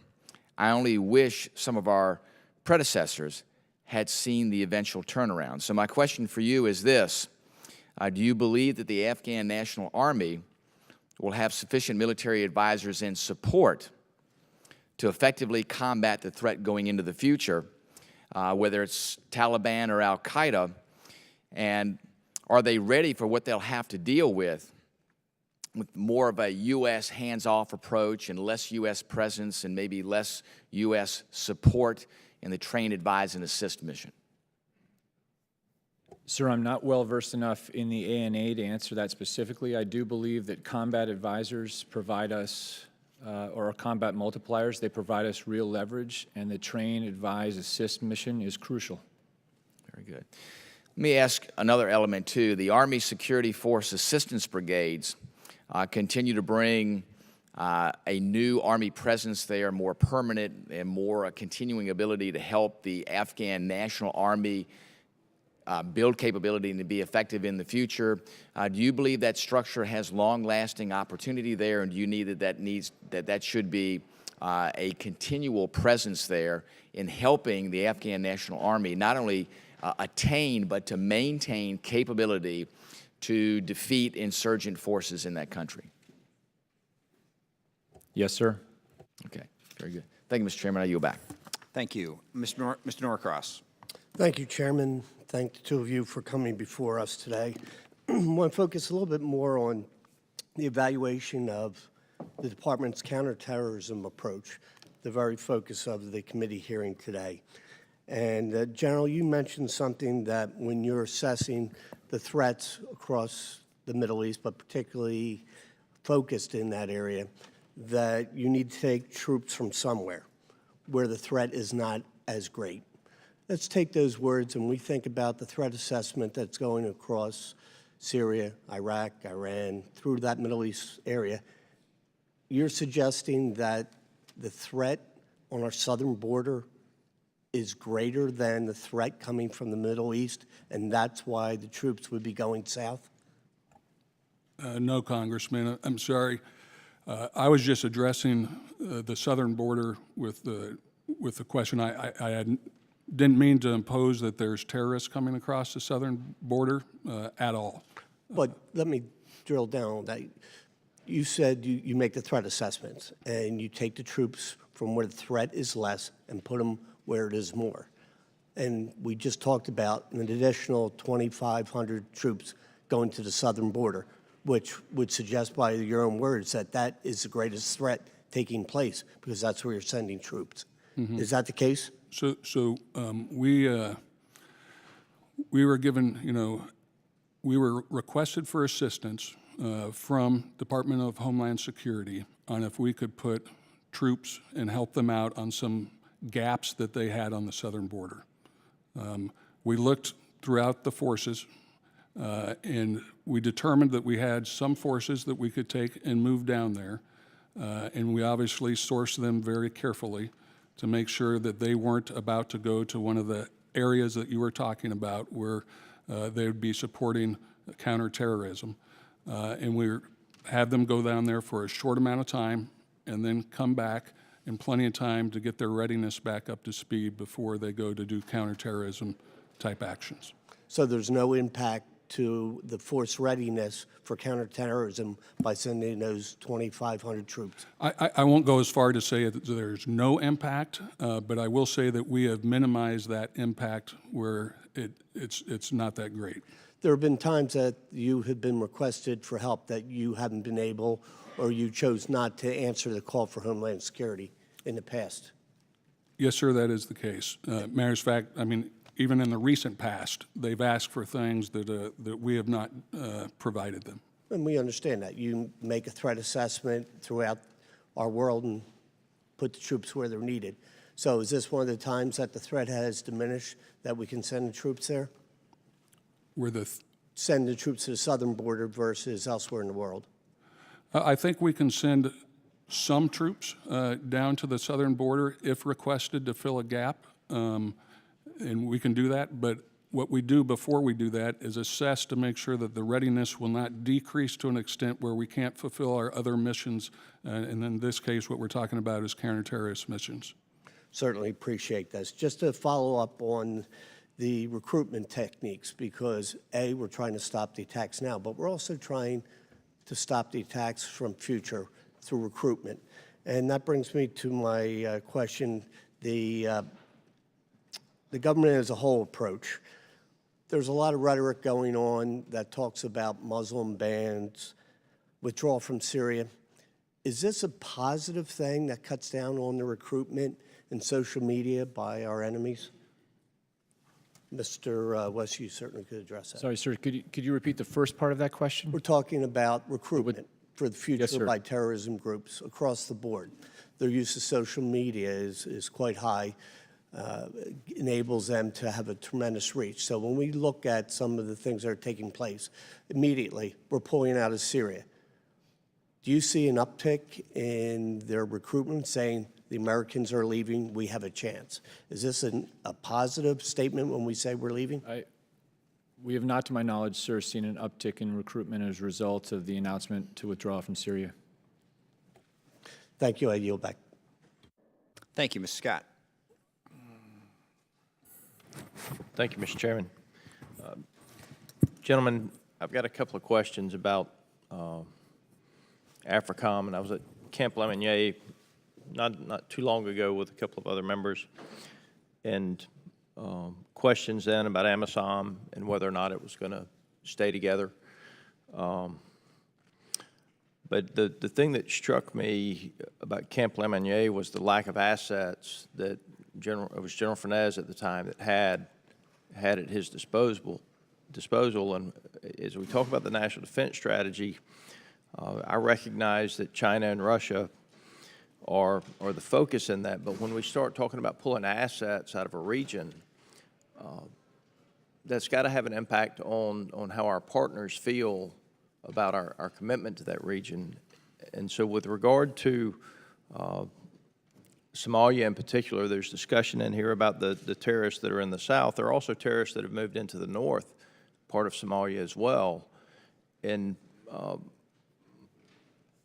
I only wish some of our predecessors had seen the eventual turnaround." So my question for you is this: do you believe that the Afghan National Army will have sufficient military advisors and support to effectively combat the threat going into the future, whether it's Taliban or Al-Qaeda? And are they ready for what they'll have to deal with more of a U.S. hands-off approach and less U.S. presence and maybe less U.S. support in the train, advise, and assist mission? Sir, I'm not well-versed enough in the ANA to answer that specifically. I do believe that combat advisors provide us, or combat multipliers, they provide us real leverage, and the train, advise, assist mission is crucial. Very good. Let me ask another element, too. The Army Security Force Assistance Brigades continue to bring a new Army presence there, more permanent and more continuing ability to help the Afghan National Army build capability and to be effective in the future. Do you believe that structure has long-lasting opportunity there, and do you need that should be a continual presence there in helping the Afghan National Army not only attain but to maintain capability to defeat insurgent forces in that country? Yes, sir. Okay, very good. Thank you, Mr. Chairman. I yield back. Thank you. Mr. Norcross. Thank you, Chairman. Thank the two of you for coming before us today. I want to focus a little bit more on the evaluation of the Department's counterterrorism approach, the very focus of the committee hearing today. And General, you mentioned something that when you're assessing the threats across the Middle East, but particularly focused in that area, that you need to take troops from somewhere where the threat is not as great. Let's take those words and we think about the threat assessment that's going across Syria, Iraq, Iran, through that Middle East area. You're suggesting that the threat on our southern border is greater than the threat coming from the Middle East, and that's why the troops would be going south? No, Congressman. I'm sorry. I was just addressing the southern border with the question. I didn't mean to impose that there's terrorists coming across the southern border at all. But let me drill down on that. You said you make the threat assessments and you take the troops from where the threat is less and put them where it is more. And we just talked about an additional 2,500 troops going to the southern border, which would suggest by your own words that that is the greatest threat taking place because that's where you're sending troops. Mm-hmm. Is that the case? So we were given, we were requested for assistance from Department of Homeland Security on if we could put troops and help them out on some gaps that they had on the southern border. We looked throughout the forces and we determined that we had some forces that we could take and move down there. And we obviously sourced them very carefully to make sure that they weren't about to go to one of the areas that you were talking about where they would be supporting counterterrorism. And we had them go down there for a short amount of time and then come back in plenty of time to get their readiness back up to speed before they go to do counterterrorism type actions. So there's no impact to the force readiness for counterterrorism by sending those 2,500 troops? I won't go as far to say that there's no impact, but I will say that we have minimized that impact where it's not that great. There have been times that you have been requested for help that you haven't been able or you chose not to answer the call for Homeland Security in the past. Yes, sir, that is the case. Matter of fact, I mean, even in the recent past, they've asked for things that we have not provided them. And we understand that. You make a threat assessment throughout our world and put the troops where they're needed. So is this one of the times that the threat has diminished that we can send the troops there? Where send the troops to the southern border versus elsewhere in the world? I think we can send some troops down to the southern border if requested to fill a gap, and we can do that. But what we do before we do that is assess to make sure that the readiness will not decrease to an extent where we can't fulfill our other missions. And in this case, what we're talking about is counterterrorist missions. Certainly appreciate this. Just to follow up on the recruitment techniques, because A, we're trying to stop the attacks now, but we're also trying to stop the attacks from future through recruitment. And that brings me to my question, the government as a whole approach. There's a lot of rhetoric going on that talks about Muslim bans, withdrawal from Syria. Is this a positive thing that cuts down on the recruitment in social media by our enemies? Mr. West, you certainly could address that. Sorry, sir, could you repeat the first part of that question? We're talking about recruitment for the future sir. by terrorism groups across the board. Their use of social media is quite high, enables them to have a tremendous reach. So when we look at some of the things that are taking place, immediately we're pulling out of Syria. Do you see an uptick in their recruitment saying the Americans are leaving, we have a chance? Is this a positive statement when we say we're leaving? We have not, to my knowledge, sir, seen an uptick in recruitment as a result of the announcement to withdraw from Syria. Thank you. I yield back. Thank you, Mr. Scott. Thank you, Mr. Chairman. Gentlemen, I've got a couple of questions about AFRICOM, and I was at Camp Lemonnier not too long ago with a couple of other members, and questions then about AMISOM and whether or not it was going to stay together. But the thing that struck me about Camp Lemonnier was the lack of assets that it was General Fernandez at the time that had at his disposal. And as we talk about the national defense strategy, I recognize that China and Russia are the focus in that. But when we start talking about pulling assets out of a region, that's got to have an impact on how our partners feel about our commitment to that region. And so with regard to Somalia in particular, there's discussion in here about the terrorists that are in the south. There are also terrorists that have moved into the north part of Somalia as well. And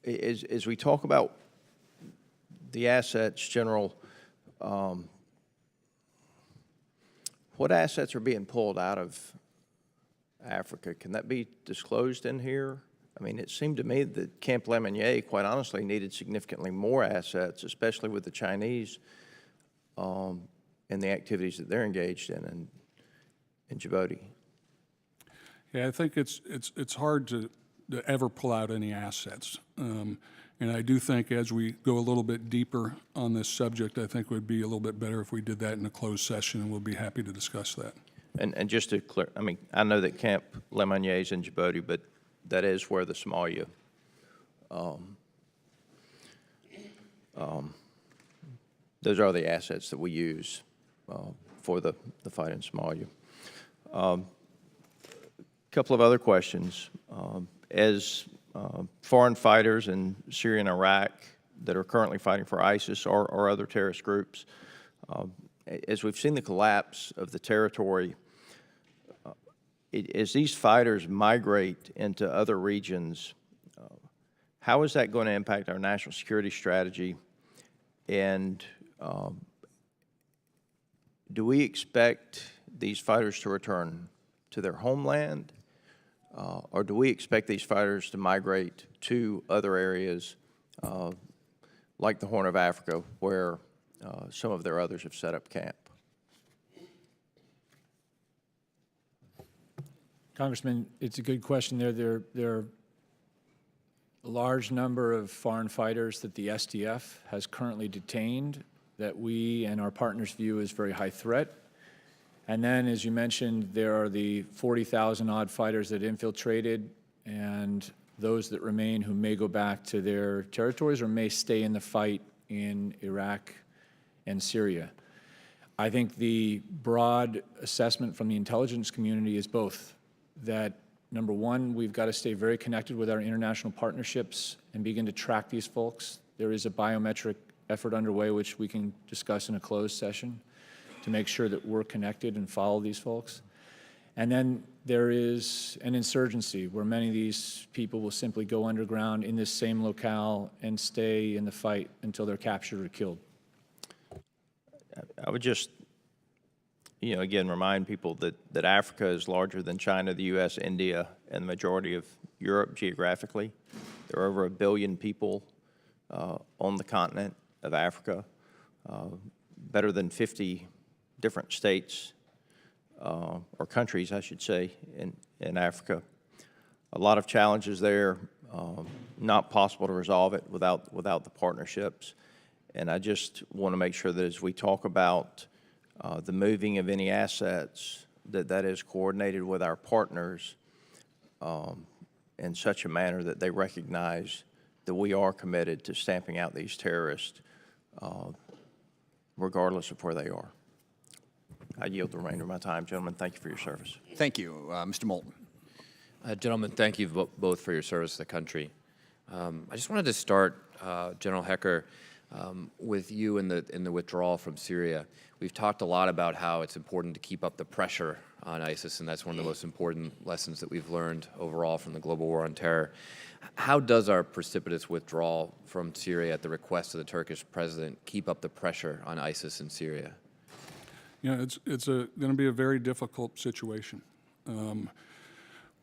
as we talk about the assets, General, what assets are being pulled out of Africa? Can that be disclosed in here? I mean, it seemed to me that Camp Lemonnier, quite honestly, needed significantly more assets, especially with the Chinese and the activities that they're engaged in Djibouti. Yeah, I think it's hard to ever pull out any assets. And I do think as we go a little bit deeper on this subject, I think it would be a little bit better if we did that in a closed session, and we'll be happy to discuss that. And just to clear, I mean, I know that Camp Lemonnier is in Djibouti, but that is where the Somalia those are the assets that we use for the fight in Somalia. A couple of other questions. As foreign fighters in Syria and Iraq that are currently fighting for ISIS or other terrorist groups, as we've seen the collapse of the territory, as these fighters migrate into other regions, how is that going to impact our national security strategy? And do we expect these fighters to return to their homeland? Or do we expect these fighters to migrate to other areas like the Horn of Africa, where some of their others have set up camp? Congressman, it's a good question. There are a large number of foreign fighters that the SDF has currently detained that we and our partners view as very high threat. And then, as you mentioned, there are the 40,000 odd fighters that infiltrated and those that remain who may go back to their territories or may stay in the fight in Iraq and Syria. I think the broad assessment from the intelligence community is both, that Number one, we've got to stay very connected with our international partnerships and begin to track these folks. There is a biometric effort underway, which we can discuss in a closed session, to make sure that we're connected and follow these folks. And then there is an insurgency where many of these people will simply go underground in this same locale and stay in the fight until they're captured or killed. I would just, again, remind people that Africa is larger than China, the U.S., India, and the majority of Europe geographically. There are over 1 billion people on the continent of Africa, better than 50 different states, or countries, I should say, in Africa. A lot of challenges there, not possible to resolve it without the partnerships. And I just want to make sure that as we talk about the moving of any assets, that is coordinated with our partners in such a manner that they recognize that we are committed to stamping out these terrorists regardless of where they are. I yield the remainder of my time. Gentlemen, thank you for your service. Thank you. Mr. Moulton. Gentlemen, thank you both for your service to the country. I just wanted to start, General Hecker, with you in the withdrawal from Syria. We've talked a lot about how it's important to keep up the pressure on ISIS, and that's one of the most important lessons that we've learned overall from the global war on terror. How does our precipitous withdrawal from Syria at the request of the Turkish president keep up the pressure on ISIS in Syria? It's going to be a very difficult situation.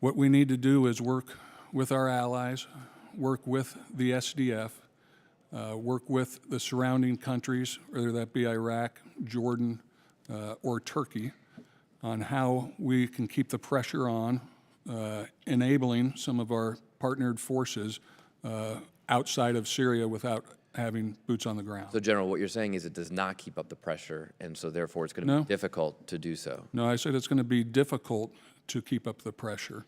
What we need to do is work with our allies, work with the SDF, work with the surrounding countries, whether that be Iraq, Jordan, or Turkey, on how we can keep the pressure on, enabling some of our partnered forces outside of Syria without having boots on the ground. So, General, what you're saying is it does not keep up the pressure, and so therefore it's going to be difficult to do so. No, I said it's going to be difficult to keep up the pressure,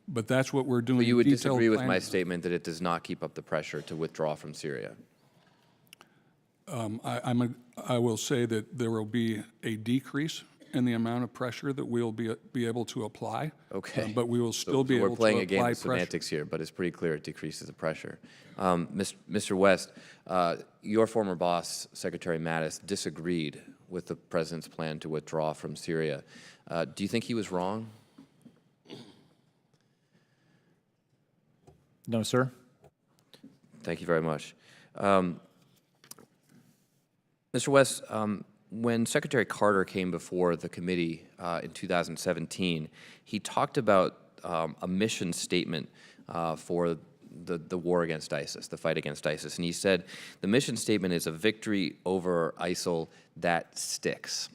but that's what we're doing. So you would disagree with my statement that it does not keep up the pressure to withdraw from Syria? I will say that there will be a decrease in the amount of pressure that we'll be able to apply. Okay. But we will still be able to apply pressure. We're playing a game of pressure. semantics here, but it's pretty clear it decreases the pressure. Mr. West, your former boss, Secretary Mattis, disagreed with the president's plan to withdraw from Syria. Do you think he was wrong? No, sir. Thank you very much. Mr. West, when Secretary Carter came before the committee in 2017, he talked about a mission statement for the war against ISIS, the fight against ISIS. And he said, the mission statement is a victory over ISIL that sticks.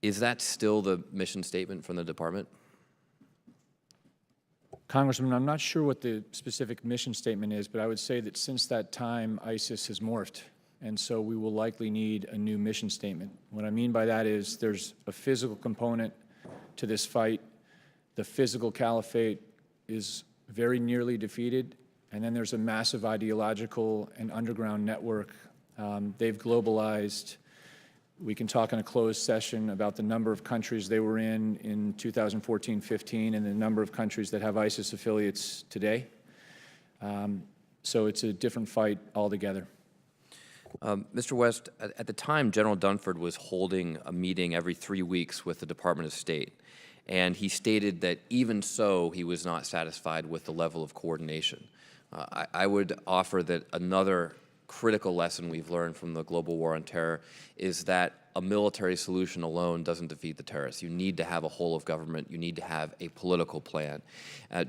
Is that still the mission statement from the department? Congressman, I'm not sure what the specific mission statement is, but I would say that since that time, ISIS has morphed. And so we will likely need a new mission statement. What I mean by that is there's a physical component to this fight. The physical caliphate is very nearly defeated. And then there's a massive ideological and underground network. They've globalized. We can talk in a closed session about the number of countries they were in 2014-15 and the number of countries that have ISIS affiliates today. So it's a different fight altogether. Mr. West, at the time, General Dunford was holding a meeting every 3 weeks with the Department of State, and he stated that even so, he was not satisfied with the level of coordination. I would offer that another critical lesson we've learned from the global war on terror is that a military solution alone doesn't defeat the terrorists. You need to have a whole of government. You need to have a political plan.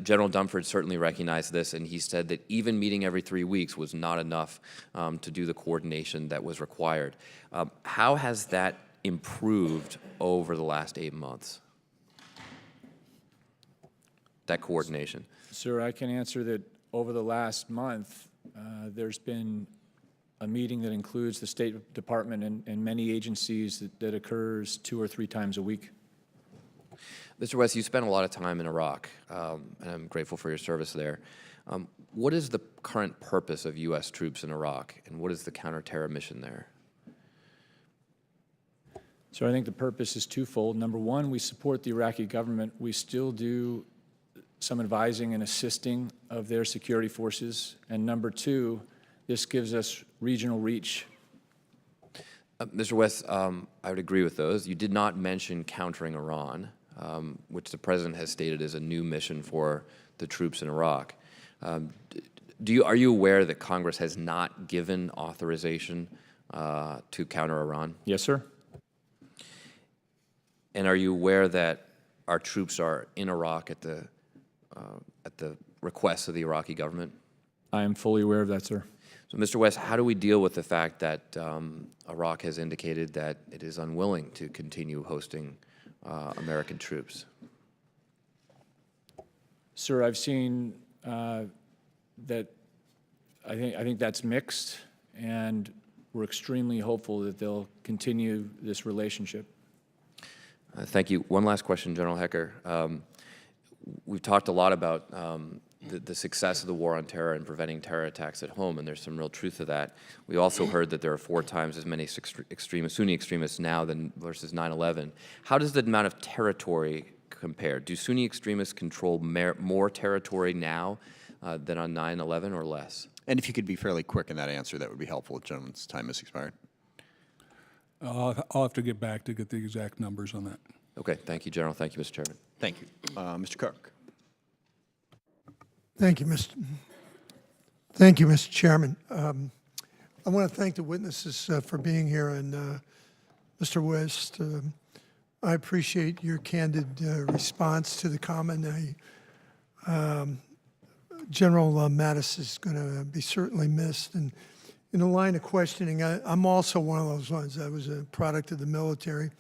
General Dunford certainly recognized this, and he said that even meeting every 3 weeks was not enough to do the coordination that was required. How has that improved over the last 8 months, that coordination? Sir, I can answer that over the last month, there's been a meeting that includes the State Department and many agencies that occurs 2 or 3 times a week. Mr. West, you spent a lot of time in Iraq, and I'm grateful for your service there. What is the current purpose of U.S. troops in Iraq, and what is the counterterror mission there? So I think the purpose is twofold. Number one, we support the Iraqi government. We still do some advising and assisting of their security forces. And number two, this gives us regional reach. Mr. West, I would agree with those. You did not mention countering Iran, which the President has stated is a new mission for the troops in Iraq. Are you aware that Congress has not given authorization to counter Iran? Yes, sir. And are you aware that our troops are in Iraq at the request of the Iraqi government? I am fully aware of that, sir. So, Mr. West, how do we deal with the fact that Iraq has indicated that it is unwilling to continue hosting American troops? Sir, I've seen that I think that's mixed, and we're extremely hopeful that they'll continue this relationship. Thank you. One last question, General Hecker. We've talked a lot about the success of the war on terror and preventing terror attacks at home, and there's some real truth to that. We also heard that there are 4 times as many Sunni extremists now than versus 9/11. How does the amount of territory compare? Do Sunni extremists control more territory now than on 9/11 or less? And if you could be fairly quick in that answer, that would be helpful. The gentleman's time has expired. I'll have to get back to get the exact numbers on that. Okay, thank you, General. Thank you, Mr. Chairman. Thank you. Mr. Cook. Thank you, Mr. Chairman. I want to thank the witnesses for being here, and Mr. West, I appreciate your candid response to the comment. General Mattis is going to be certainly missed, and in the line of questioning, I'm also one of those ones. I was a product of the military,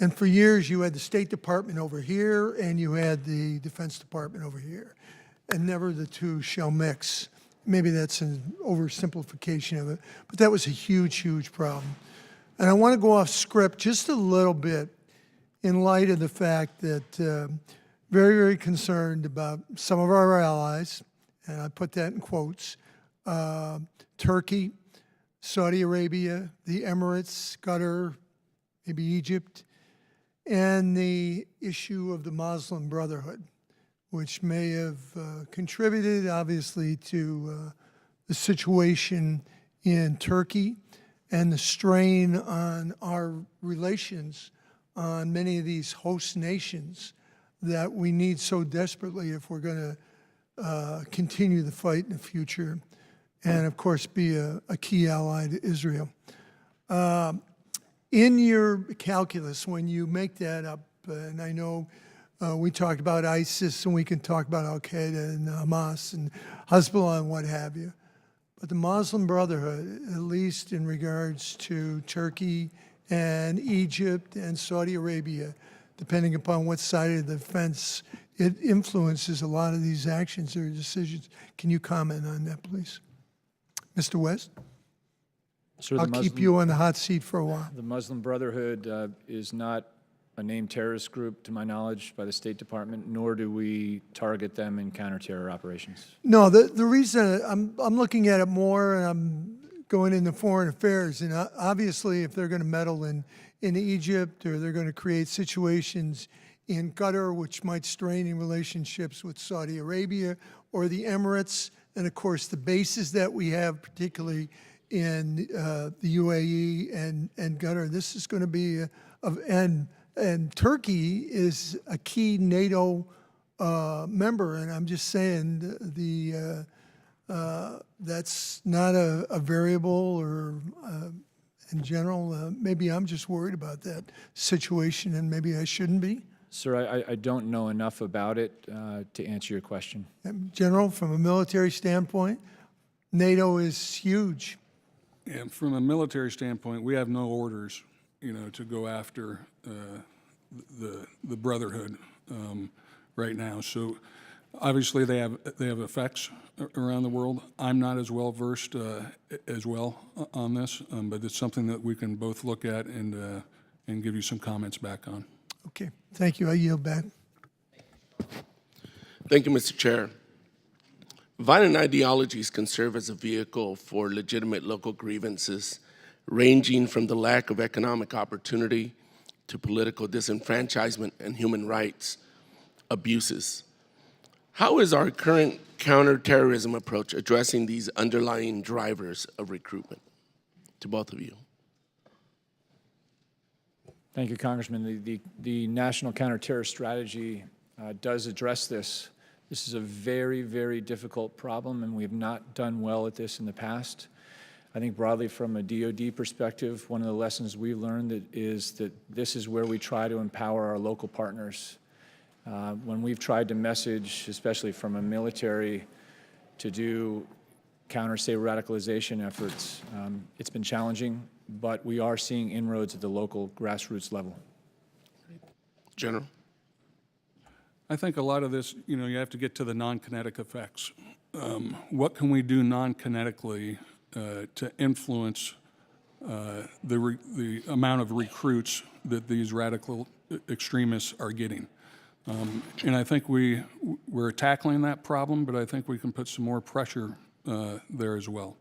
and for years you had the State Department over here and you had the Defense Department over here, and never the two shall mix. Maybe that's an oversimplification of it, but that was a huge, huge problem. And I want to go off script just a little bit in light of the fact that very, very concerned about some of our allies, and I put that in quotes, Turkey, Saudi Arabia, the Emirates, Qatar, maybe Egypt, and the issue of the Muslim Brotherhood, which may have contributed, obviously, to the situation in Turkey and the strain on our relations on many of these host nations that we need so desperately if we're going to continue the fight in the future and, of course, be a key ally to Israel. In your calculus, when you make that up, and I know we talked about ISIS, and we can talk about Al-Qaeda and Hamas and Hezbollah and what have you, but the Muslim Brotherhood, at least in regards to Turkey and Egypt and Saudi Arabia, depending upon what side of the fence, it influences a lot of these actions or decisions. Can you comment on that, please? Mr. West? Sir, I'll keep you on the hot seat for a while. The Muslim Brotherhood is not a named terrorist group, to my knowledge, by the State Department, nor do we target them in counter-terror operations. No, the reason I'm looking at it more, and I'm going into foreign affairs, and obviously if they're going to meddle in Egypt, or they're going to create situations in Qatar, which might strain in relationships with Saudi Arabia or the Emirates, and of course the bases that we have, particularly in the UAE and Qatar. This is going to be, and Turkey is a key NATO member, and I'm just saying that's not a variable, or in general, maybe I'm just worried about that situation, and maybe I shouldn't be. Sir, I don't know enough about it to answer your question. General, from a military standpoint, NATO is huge. And from a military standpoint, we have no orders, to go after the Brotherhood right now. So obviously they have effects around the world. I'm not as well versed as well on this, but it's something that we can both look at and give you some comments back on. Okay, thank you. I yield back. Thank you, Mr. Chair. Violent ideologies can serve as a vehicle for legitimate local grievances, ranging from the lack of economic opportunity to political disenfranchisement and human rights abuses. How is our current counterterrorism approach addressing these underlying drivers of recruitment? To both of you. Thank you, Congressman. The National Counterterror Strategy does address this. This is a very, very difficult problem, and we have not done well at this in the past. I think broadly from a DoD perspective, one of the lessons we've learned is that this is where we try to empower our local partners. When we've tried to message, especially from a military, to do counter, say, radicalization efforts, it's been challenging, but we are seeing inroads at the local grassroots level. General? I think a lot of this, you know, you have to get to the non-kinetic effects. What can we do non-kinetically to influence the amount of recruits that these radical extremists are getting? And I think we're tackling that problem, but I think we can put some more pressure there as well.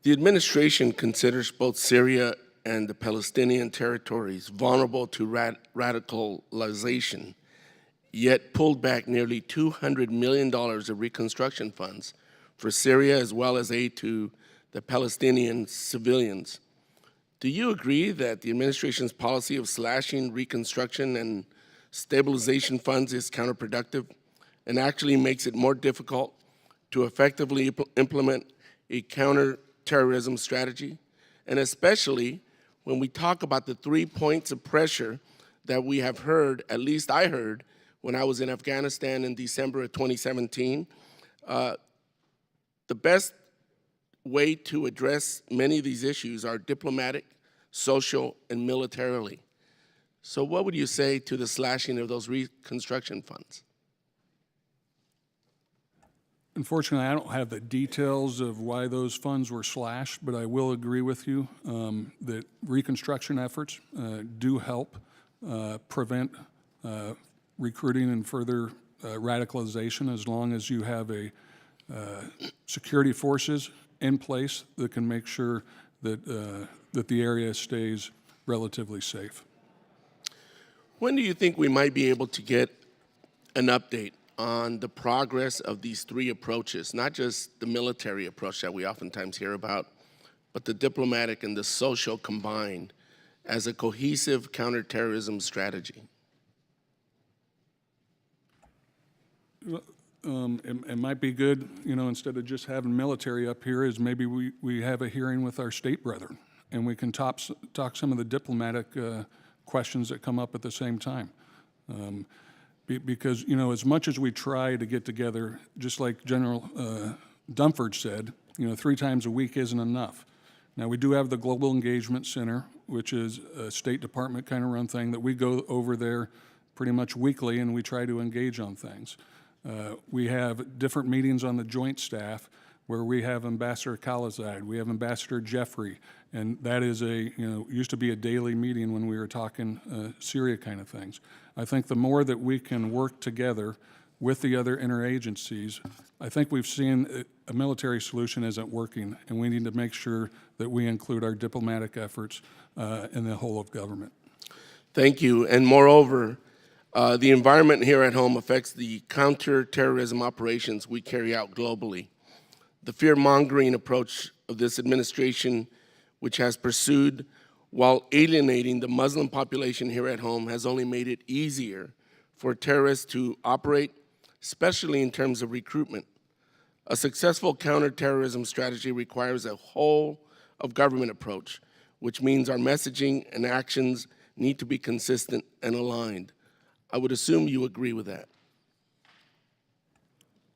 The administration considers both Syria and the Palestinian territories vulnerable to radicalization, yet pulled back nearly $200 million of reconstruction funds for Syria as well as aid to the Palestinian civilians. Do you agree that the administration's policy of slashing reconstruction and stabilization funds is counterproductive and actually makes it more difficult to effectively implement a counterterrorism strategy? And especially when we talk about the 3 points of pressure that we have heard, at least I heard, when I was in Afghanistan in December of 2017, the best way to address many of these issues are diplomatic, social, and militarily. So what would you say to the slashing of those reconstruction funds? Unfortunately, I don't have the details of why those funds were slashed, but I will agree with you that reconstruction efforts do help prevent recruiting and further radicalization, as long as you have a security forces in place that can make sure that that the area stays relatively safe. When do you think we might be able to get an update on the progress of these 3 approaches, not just the military approach that we oftentimes hear about, but the diplomatic and the social combined as a cohesive counterterrorism strategy? It might be good, you know, instead of just having military up here, is maybe we have a hearing with our state brethren, and we can talk some of the diplomatic questions that come up at the same time. Because, you know, as much as we try to get together, just like General Dunford said, you know, 3 times a week isn't enough. Now, we do have the Global Engagement Center, which is a State Department kind of run thing that we go over there pretty much weekly, and we try to engage on things. We have different meetings on the joint staff where we have Ambassador Khalilzad, we have Ambassador Jeffrey, and that is used to be a daily meeting when we were talking Syria kind of things. I think the more that we can work together with the other interagencies, I think we've seen a military solution isn't working, and we need to make sure that we include our diplomatic efforts in the whole of government. Thank you. And moreover, the environment here at home affects the counterterrorism operations we carry out globally. The fear-mongering approach of this administration, which has pursued while alienating the Muslim population here at home, has only made it easier for terrorists to operate, especially in terms of recruitment. A successful counterterrorism strategy requires a whole-of-government approach, which means our messaging and actions need to be consistent and aligned. I would assume you agree with that.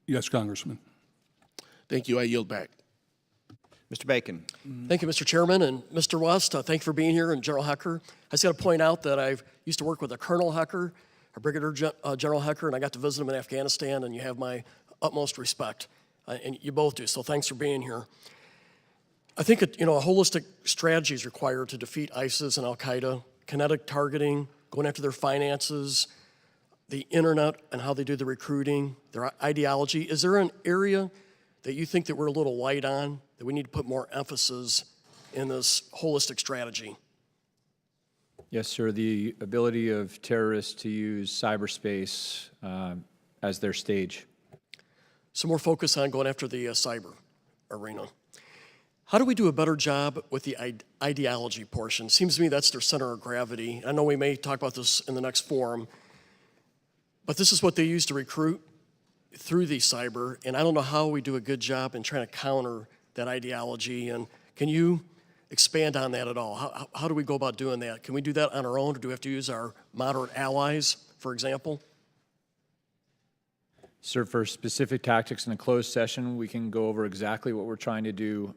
Yes, Congressman. Thank you. I yield back. Mr. Bacon. Thank you, Mr. Chairman. And Mr. West, thank you for being here, and General Hecker. I just got to point out that I used to work with a Colonel Hecker, a Brigadier General Hecker, and I got to visit him in Afghanistan, and you have my utmost respect, and you both do, so thanks for being here. I think a holistic strategy is required to defeat ISIS and Al-Qaeda, kinetic targeting, going after their finances, the internet and how they do the recruiting, their ideology. Is there an area that you think that we're a little light on, that we need to put more emphasis in this holistic strategy? Yes, sir. The ability of terrorists to use cyberspace as their stage. Some more focus on going after the cyber arena. How do we do a better job with the ideology portion? Seems to me that's their center of gravity. I know we may talk about this in the next forum, but this is what they use to recruit through the cyber, and I don't know how we do a good job in trying to counter that ideology. And can you expand on that at all? How do we go about doing that? Can we do that on our own, or do we have to use our moderate allies, for example? Sir, for specific tactics in a closed session, we can go over exactly what we're trying to do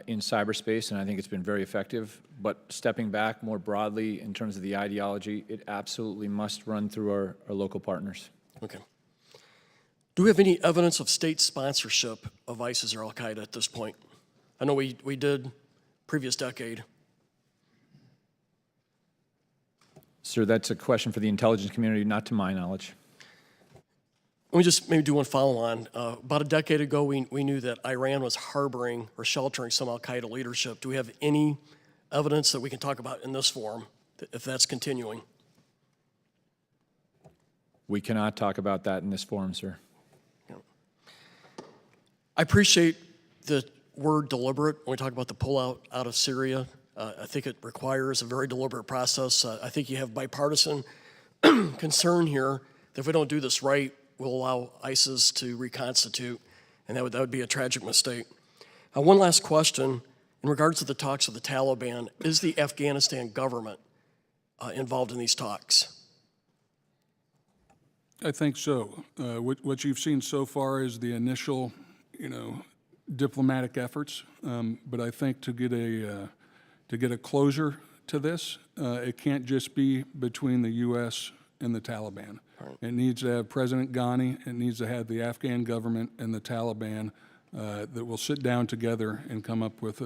in cyberspace, and I think it's been very effective. But stepping back more broadly in terms of the ideology, it absolutely must run through our local partners. Okay. Do we have any evidence of state sponsorship of ISIS or Al-Qaeda at this point? I know we did previous decade. Sir, that's a question for the intelligence community, not to my knowledge. Let me just maybe do one follow-on. About a decade ago, we knew that Iran was harboring or sheltering some Al-Qaeda leadership. Do we have any evidence that we can talk about in this forum, if that's continuing? We cannot talk about that in this forum, sir. I appreciate the word deliberate when we talk about the pullout out of Syria. I think it requires a very deliberate process. I think you have bipartisan concern here that if we don't do this right, we'll allow ISIS to reconstitute, and that would be a tragic mistake. One last question. In regards to the talks with the Taliban, is the Afghanistan government involved in these talks? I think so. What you've seen so far is the initial, diplomatic efforts. But I think to get a closure to this, it can't just be between the U.S. and the Taliban. Right. It needs to have President Ghani. It needs to have the Afghan government and the Taliban that will sit down together and come up with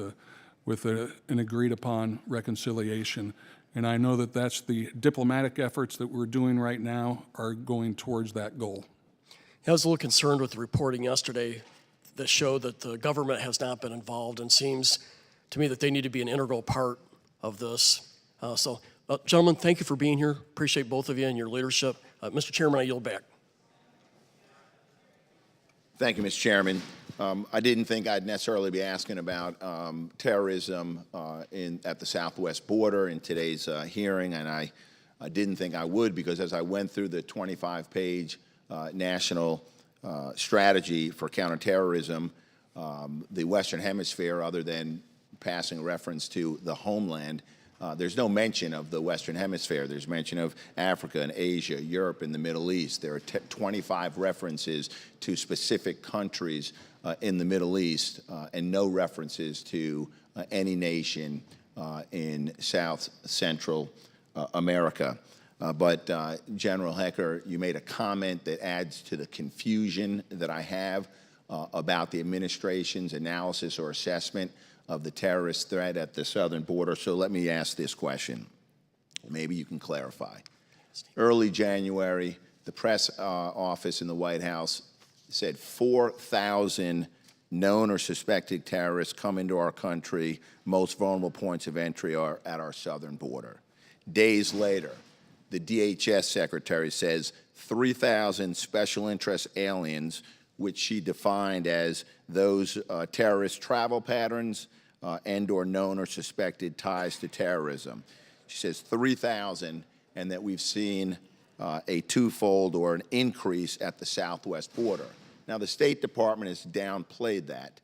an agreed upon reconciliation. And I know that that's the diplomatic efforts that we're doing right now are going towards that goal. I was a little concerned with the reporting yesterday that showed that the government has not been involved, and seems to me that they need to be an integral part of this. Gentlemen, thank you for being here. Appreciate both of you and your leadership. Mr. Chairman, I yield back. Thank you, Mr. Chairman. I didn't think I'd necessarily be asking about terrorism at the southwest border in today's hearing, and I didn't think I would, because as I went through the 25-page national strategy for counterterrorism, the Western Hemisphere, other than passing reference to the homeland, there's no mention of the Western Hemisphere. There's mention of Africa and Asia, Europe, and the Middle East. There are 25 references to specific countries in the Middle East, and no references to any nation in South Central America. But General Hecker, you made a comment that adds to the confusion that I have about the administration's analysis or assessment of the terrorist threat at the southern border. So let me ask this question. Maybe you can clarify. Early January, the press office in the White House said 4,000 known or suspected terrorists come into our country. Most vulnerable points of entry are at our southern border. Days later, the DHS secretary says 3,000 special interest aliens, which she defined as those terrorist travel patterns and or known or suspected ties to terrorism. She says 3,000, and that we've seen a twofold or an increase at the southwest border. Now, the State Department has downplayed that,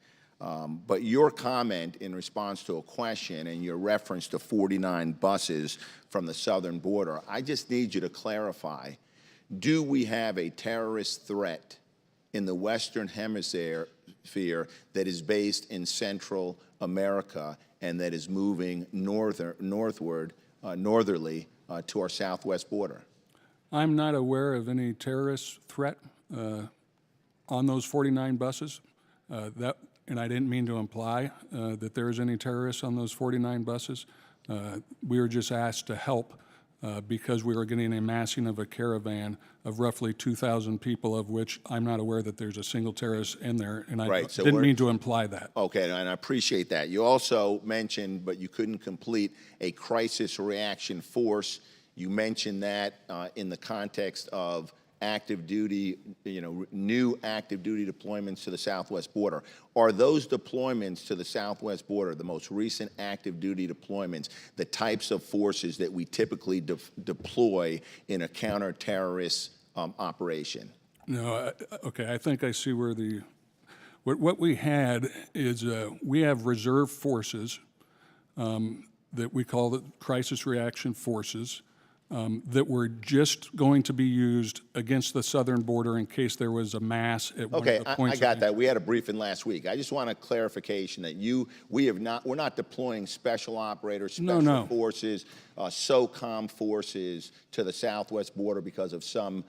but your comment in response to a question and your reference to 49 buses from the southern border, I just need you to clarify, do we have a terrorist threat in the Western Hemisphere that is based in Central America and that is moving northerly to our southwest border? I'm not aware of any terrorist threat on those 49 buses. And I didn't mean to imply that there's any terrorists on those 49 buses. We were just asked to help because we were getting a massing of a caravan of roughly 2,000 people, of which I'm not aware that there's a single terrorist in there, and I didn't mean to imply that. Okay, and I appreciate that. You also mentioned, but you couldn't complete, a crisis reaction force. You mentioned that in the context of active duty, new active duty deployments to the southwest border. Are those deployments to the southwest border, the most recent active duty deployments, the types of forces that we typically deploy in a counter-terrorist operation? No, okay, I think I see where what we had is we have reserve forces that we call the crisis reaction forces that were just going to be used against the southern border in case there was a mass at one of the points. I got that. We had a briefing last week. I just want a clarification that we're not deploying special operators, special forces, SOCOM forces to the southwest border because of some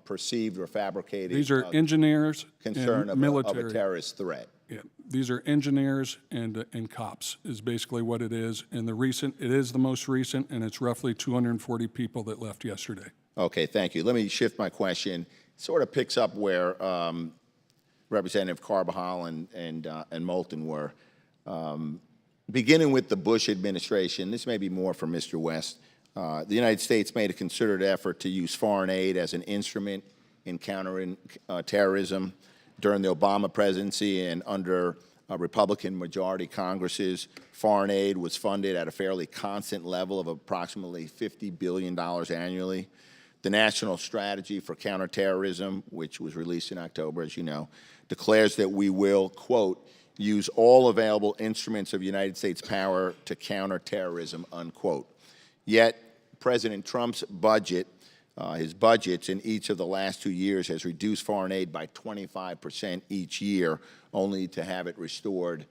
perceived or fabricated These are engineers concern and of a terrorist threat. Yeah, these are engineers and cops is basically what it is. And it is the most recent, and it's roughly 240 people that left yesterday. Okay, thank you. Let me shift my question. Sort of picks up where Representative Carbajal and Moulton were. Beginning with the Bush administration, this may be more for Mr. West. The United States made a concerted effort to use foreign aid as an instrument in countering terrorism. During the Obama presidency and under Republican majority Congresses, foreign aid was funded at a fairly constant level of approximately $50 billion annually. The National Strategy for Counterterrorism, which was released in October, as you know, declares that we will, quote, use all available instruments of United States power to counter terrorism, unquote. Yet, President Trump's budget, his budgets in each of the last 2 years has reduced foreign aid by 25% each year, only to have it restored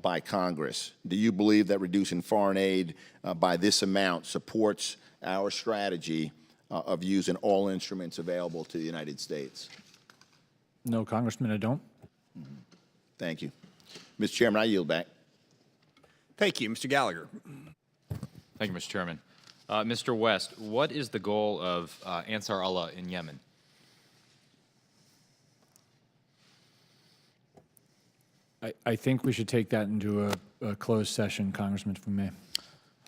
by Congress. Do you believe that reducing foreign aid by this amount supports our strategy of using all instruments available to the United States? No, Congressman, I don't. Thank you. Mr. Chairman, I yield back. Thank you. Mr. Gallagher. Thank you, Mr. Chairman. Mr. West, what is the goal of Ansar Allah in Yemen? I think we should take that into a closed session, Congressman, if we may.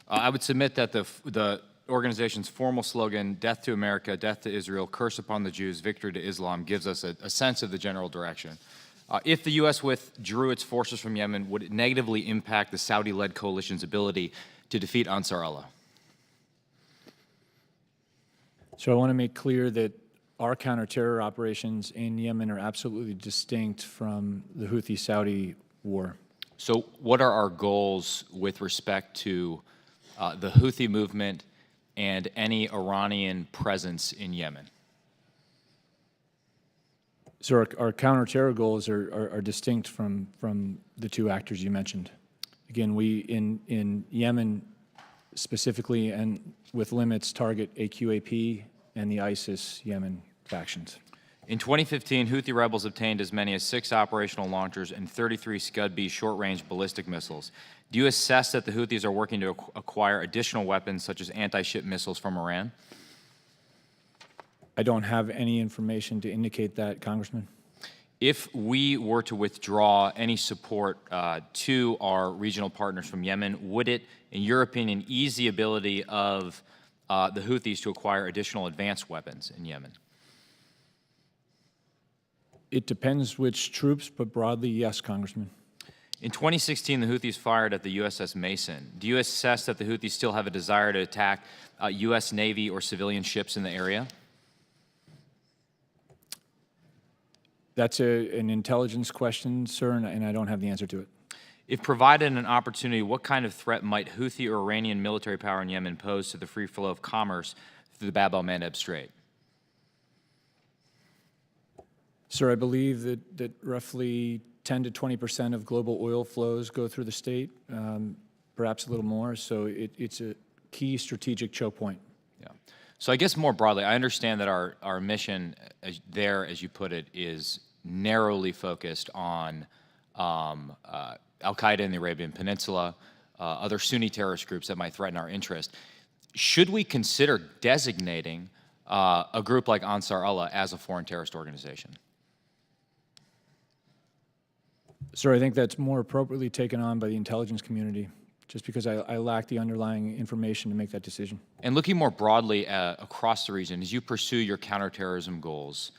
I would submit that the organization's formal slogan, "Death to America, Death to Israel, Curse upon the Jews, Victory to Islam," gives us a sense of the general direction. If the U.S. withdrew its forces from Yemen, would it negatively impact the Saudi-led coalition's ability to defeat Ansar Allah? So I want to make clear that our counter-terror operations in Yemen are absolutely distinct from the Houthi-Saudi war. So what are our goals with respect to the Houthi movement and any Iranian presence in Yemen? So our counter-terror goals are distinct from the two actors you mentioned. Again, we in Yemen specifically and with limits target AQAP and the ISIS Yemen factions. In 2015, Houthi rebels obtained as many as 6 operational launchers and 33 Scud-B short-range ballistic missiles. Do you assess that the Houthis are working to acquire additional weapons such as anti-ship missiles from Iran? I don't have any information to indicate that, Congressman. If we were to withdraw any support to our regional partners from Yemen, would it, in your opinion, ease the ability of the Houthis to acquire additional advanced weapons in Yemen? It depends which troops, but broadly, yes, Congressman. In 2016, the Houthis fired at the USS Mason. Do you assess that the Houthis still have a desire to attack U.S. Navy or civilian ships in the area? That's an intelligence question, sir, and I don't have the answer to it. If provided an opportunity, what kind of threat might Houthi or Iranian military power in Yemen pose to the free flow of commerce through the Bab el-Mandeb Strait? Sir, I believe that roughly 10 to 20% of global oil flows go through the state, perhaps a little more, so it's a key strategic choke point. Yeah. So I guess more broadly, I understand that our mission there, as you put it, is narrowly focused on Al-Qaeda in the Arabian Peninsula, other Sunni terrorist groups that might threaten our interest. Should we consider designating a group like Ansar Allah as a foreign terrorist organization? Sir, I think that's more appropriately taken on by the intelligence community just because I lack the underlying information to make that decision. And looking more broadly across the region, as you pursue your counterterrorism goals,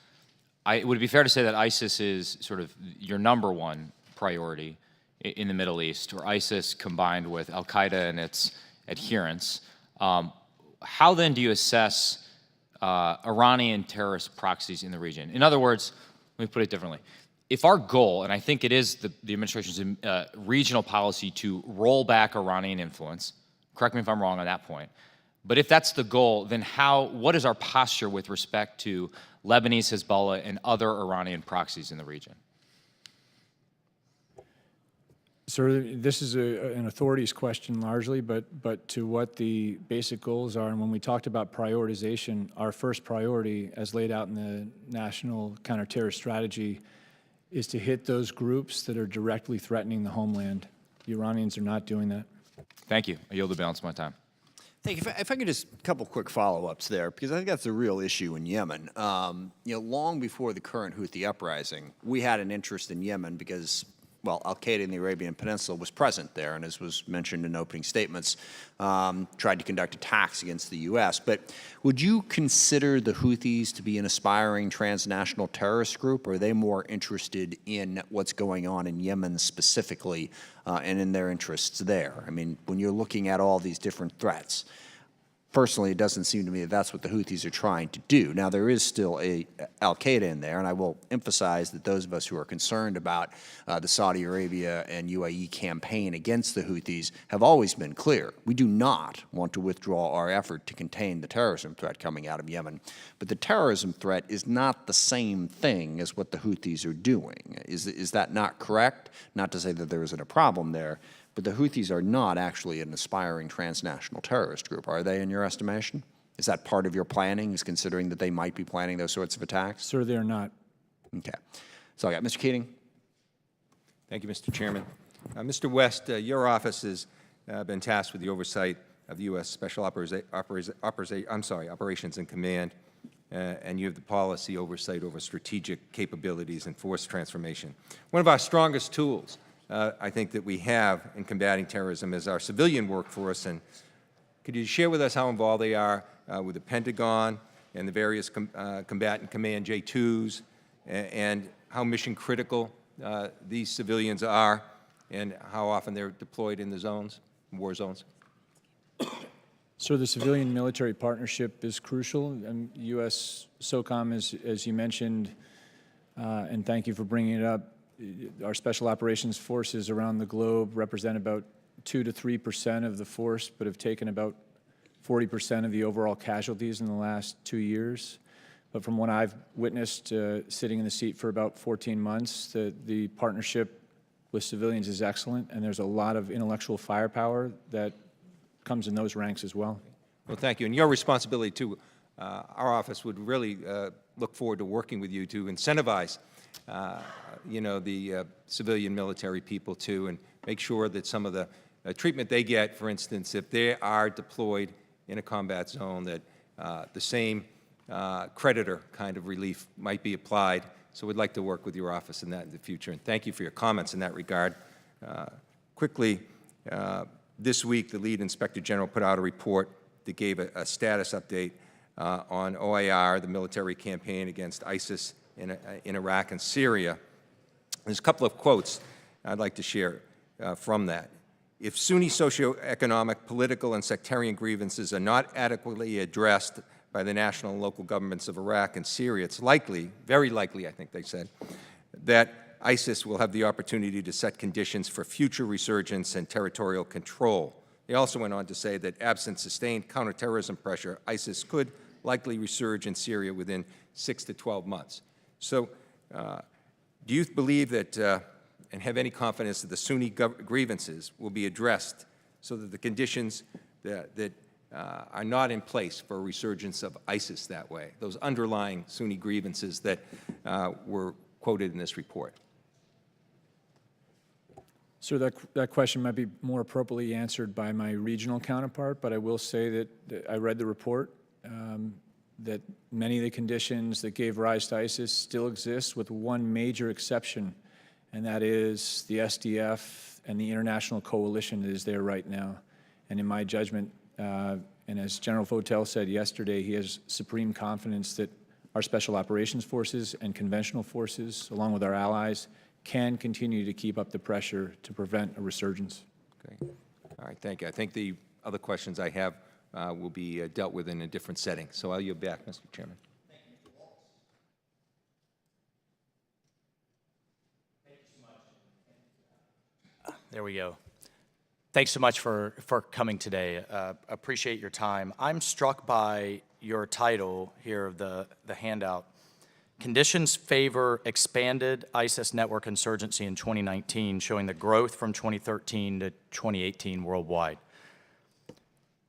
would it be fair to say that ISIS is sort of your number one priority in the Middle East, or ISIS combined with Al-Qaeda and its adherents? How then do you assess Iranian terrorist proxies in the region? In other words, let me put it differently. If our goal, and I think it is the administration's regional policy to roll back Iranian influence, correct me if I'm wrong on that point, but if that's the goal, then what is our posture with respect to Lebanese Hezbollah and other Iranian proxies in the region? Sir, this is an authorities question largely, but to what the basic goals are, and when we talked about prioritization, our first priority, as laid out in the National Counterterrorist Strategy, is to hit those groups that are directly threatening the homeland. The Iranians are not doing that. Thank you. I yield the balance of my time. Thank you. If I could just a couple quick follow-ups there, because I think that's a real issue in Yemen. Long before the current Houthi uprising, we had an interest in Yemen because, well, Al-Qaeda in the Arabian Peninsula was present there, and as was mentioned in opening statements, tried to conduct attacks against the U.S. But would you consider the Houthis to be an aspiring transnational terrorist group, or are they more interested in what's going on in Yemen specifically and in their interests there? I mean, when you're looking at all these different threats, personally, it doesn't seem to me that that's what the Houthis are trying to do. Now, there is still Al-Qaeda in there, and I will emphasize that those of us who are concerned about the Saudi Arabia and UAE campaign against the Houthis have always been clear. We do not want to withdraw our effort to contain the terrorism threat coming out of Yemen. But the terrorism threat is not the same thing as what the Houthis are doing. Is that not correct? Not to say that there isn't a problem there, but the Houthis are not actually an aspiring transnational terrorist group, are they, in your estimation? Is that part of your planning, is considering that they might be planning those sorts of attacks? Sir, they are not. Okay. So I got Mr. Keating. Thank you, Mr. Chairman. Mr. West, your office has been tasked with the oversight of the U.S. Special Operations and Command, and you have the policy oversight over strategic capabilities and force transformation. One of our strongest tools I think that we have in combating terrorism is our civilian workforce. And could you share with us how involved they are with the Pentagon and the various combatant command J2s, and how mission critical these civilians are, and how often they're deployed in the zones, war zones? So the civilian-military partnership is crucial, and U.S. SOCOM, as you mentioned, and thank you for bringing it up, our special operations forces around the globe represent about 2 to 3% of the force, but have taken about 40% of the overall casualties in the last 2 years. But from what I've witnessed, sitting in the seat for about 14 months, the partnership with civilians is excellent, and there's a lot of intellectual firepower that comes in those ranks as well. Well, thank you. And your responsibility, too, our office would really look forward to working with you to incentivize the civilian military people too, and make sure that some of the treatment they get, for instance, if they are deployed in a combat zone, that the same creditor kind of relief might be applied. So we'd like to work with your office in that in the future. And thank you for your comments in that regard. Quickly, this week, the lead inspector general put out a report that gave a status update on OIR, the military campaign against ISIS in Iraq and Syria. There's a couple of quotes I'd like to share from that. If Sunni socioeconomic, political, and sectarian grievances are not adequately addressed by the national and local governments of Iraq and Syria, it's likely, very likely, I think they said, that ISIS will have the opportunity to set conditions for future resurgence and territorial control. They also went on to say that absent sustained counterterrorism pressure, ISIS could likely resurge in Syria within 6 to 12 months. So do you believe that, and have any confidence that the Sunni grievances will be addressed so that the conditions that are not in place for a resurgence of ISIS that way, those underlying Sunni grievances that were quoted in this report? So that question might be more appropriately answered by my regional counterpart, but I will say that I read the report, that many of the conditions that gave rise to ISIS still exist, with one major exception, and that is the SDF and the international coalition that is there right now. And in my judgment, and as General Votel said yesterday, he has supreme confidence that our Special Operations Forces and conventional forces, along with our allies, can continue to keep up the pressure to prevent a resurgence. Okay. All right, thank you. I think the other questions I have will be dealt with in a different setting. So I'll yield back, Mr. Chairman. There we go. Thanks so much for coming today. Appreciate your time. I'm struck by your title here of the handout. Conditions favor expanded ISIS network insurgency in 2019, showing the growth from 2013 to 2018 worldwide.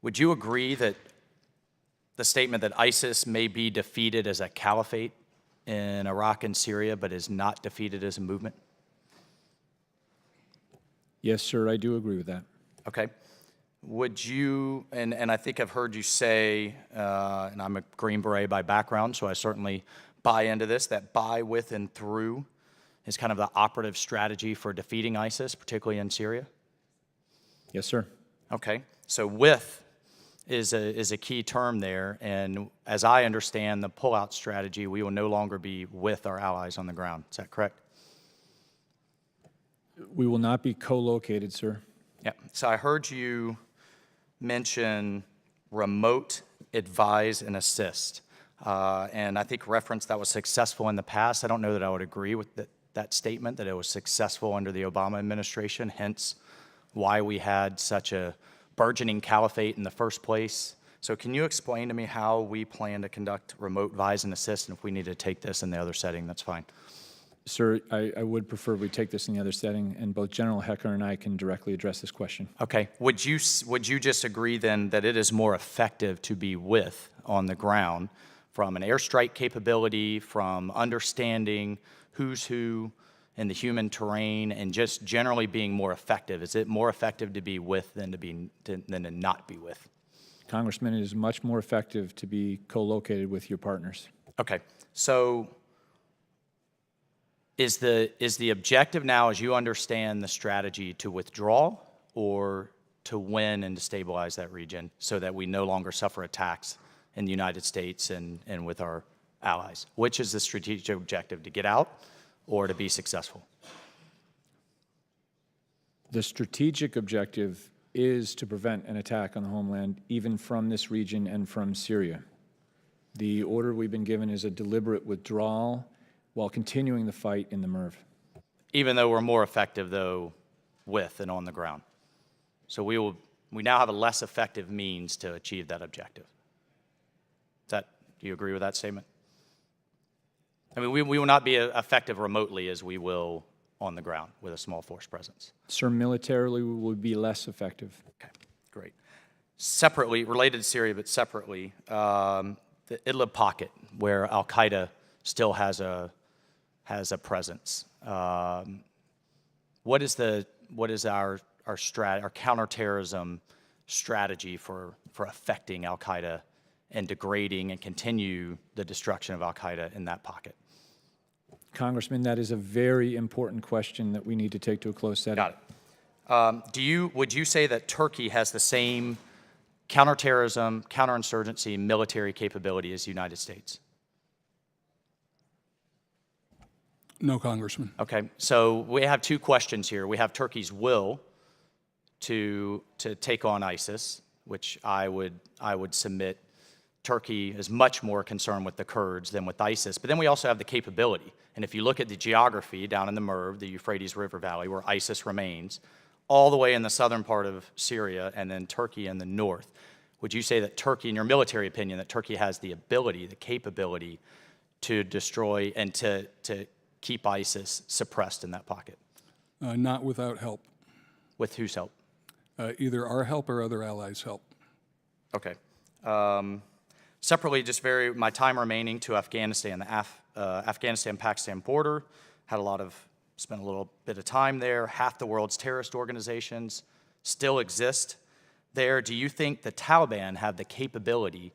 Would you agree that the statement that ISIS may be defeated as a caliphate in Iraq and Syria, but is not defeated as a movement? Yes, sir, I do agree with that. Okay. Would you, and I think I've heard you say, and I'm a Green Beret by background, so I certainly buy into this, that by, with, and through is kind of the operative strategy for defeating ISIS, particularly in Syria? Yes, sir. Okay. So with is a key term there, and as I understand the pullout strategy, we will no longer be with our allies on the ground. Is that correct? We will not be co-located, sir. Yeah. So I heard you mention remote advise and assist, and I think reference that was successful in the past. I don't know that I would agree with that statement, that it was successful under the Obama administration, hence why we had such a burgeoning caliphate in the first place. So can you explain to me how we plan to conduct remote advise and assist, and if we need to take this in the other setting, that's fine. Sir, I would prefer we take this in the other setting, and both General Hecker and I can directly address this question. Okay. Would you just agree then that it is more effective to be with on the ground from an airstrike capability, from understanding who's who in the human terrain, and just generally being more effective? Is it more effective to be with than to not be with? Congressman, it is much more effective to be co-located with your partners. Okay. So is the objective now, as you understand the strategy, to withdraw or to win and to stabilize that region so that we no longer suffer attacks in the United States and with our allies? Which is the strategic objective, to get out or to be successful? The strategic objective is to prevent an attack on the homeland, even from this region and from Syria. The order we've been given is a deliberate withdrawal while continuing the fight in the MERV. Even though we're more effective, though, with and on the ground. So we now have a less effective means to achieve that objective. Do you agree with that statement? I mean, we will not be effective remotely as we will on the ground with a small force presence. Sir, militarily, we will be less effective. Okay, great. Separately, related to Syria, but separately, the Idlib pocket, where Al-Qaeda still has a presence. What is our counterterrorism strategy for affecting Al-Qaeda and degrading and continue the destruction of Al-Qaeda in that pocket? Congressman, that is a very important question that we need to take to a closed setting. Got it. Would you say that Turkey has the same counterterrorism, counterinsurgency, military capability as the United States? No, Congressman. Okay, so we have two questions here. We have Turkey's will to take on ISIS, which I would submit Turkey is much more concerned with the Kurds than with ISIS. But then we also have the capability. And if you look at the geography down in the MERV, the Euphrates River Valley, where ISIS remains, all the way in the southern part of Syria, and then Turkey in the north, would you say that Turkey, in your military opinion, that Turkey has the ability, the capability to destroy and to keep ISIS suppressed in that pocket? Not without help. With whose help? Either our help or other allies' help. Okay. Separately, just my time remaining to Afghanistan, the Afghanistan-Pakistan border, spent a little bit of time there. Half the world's terrorist organizations still exist there. Do you think the Taliban have the capability,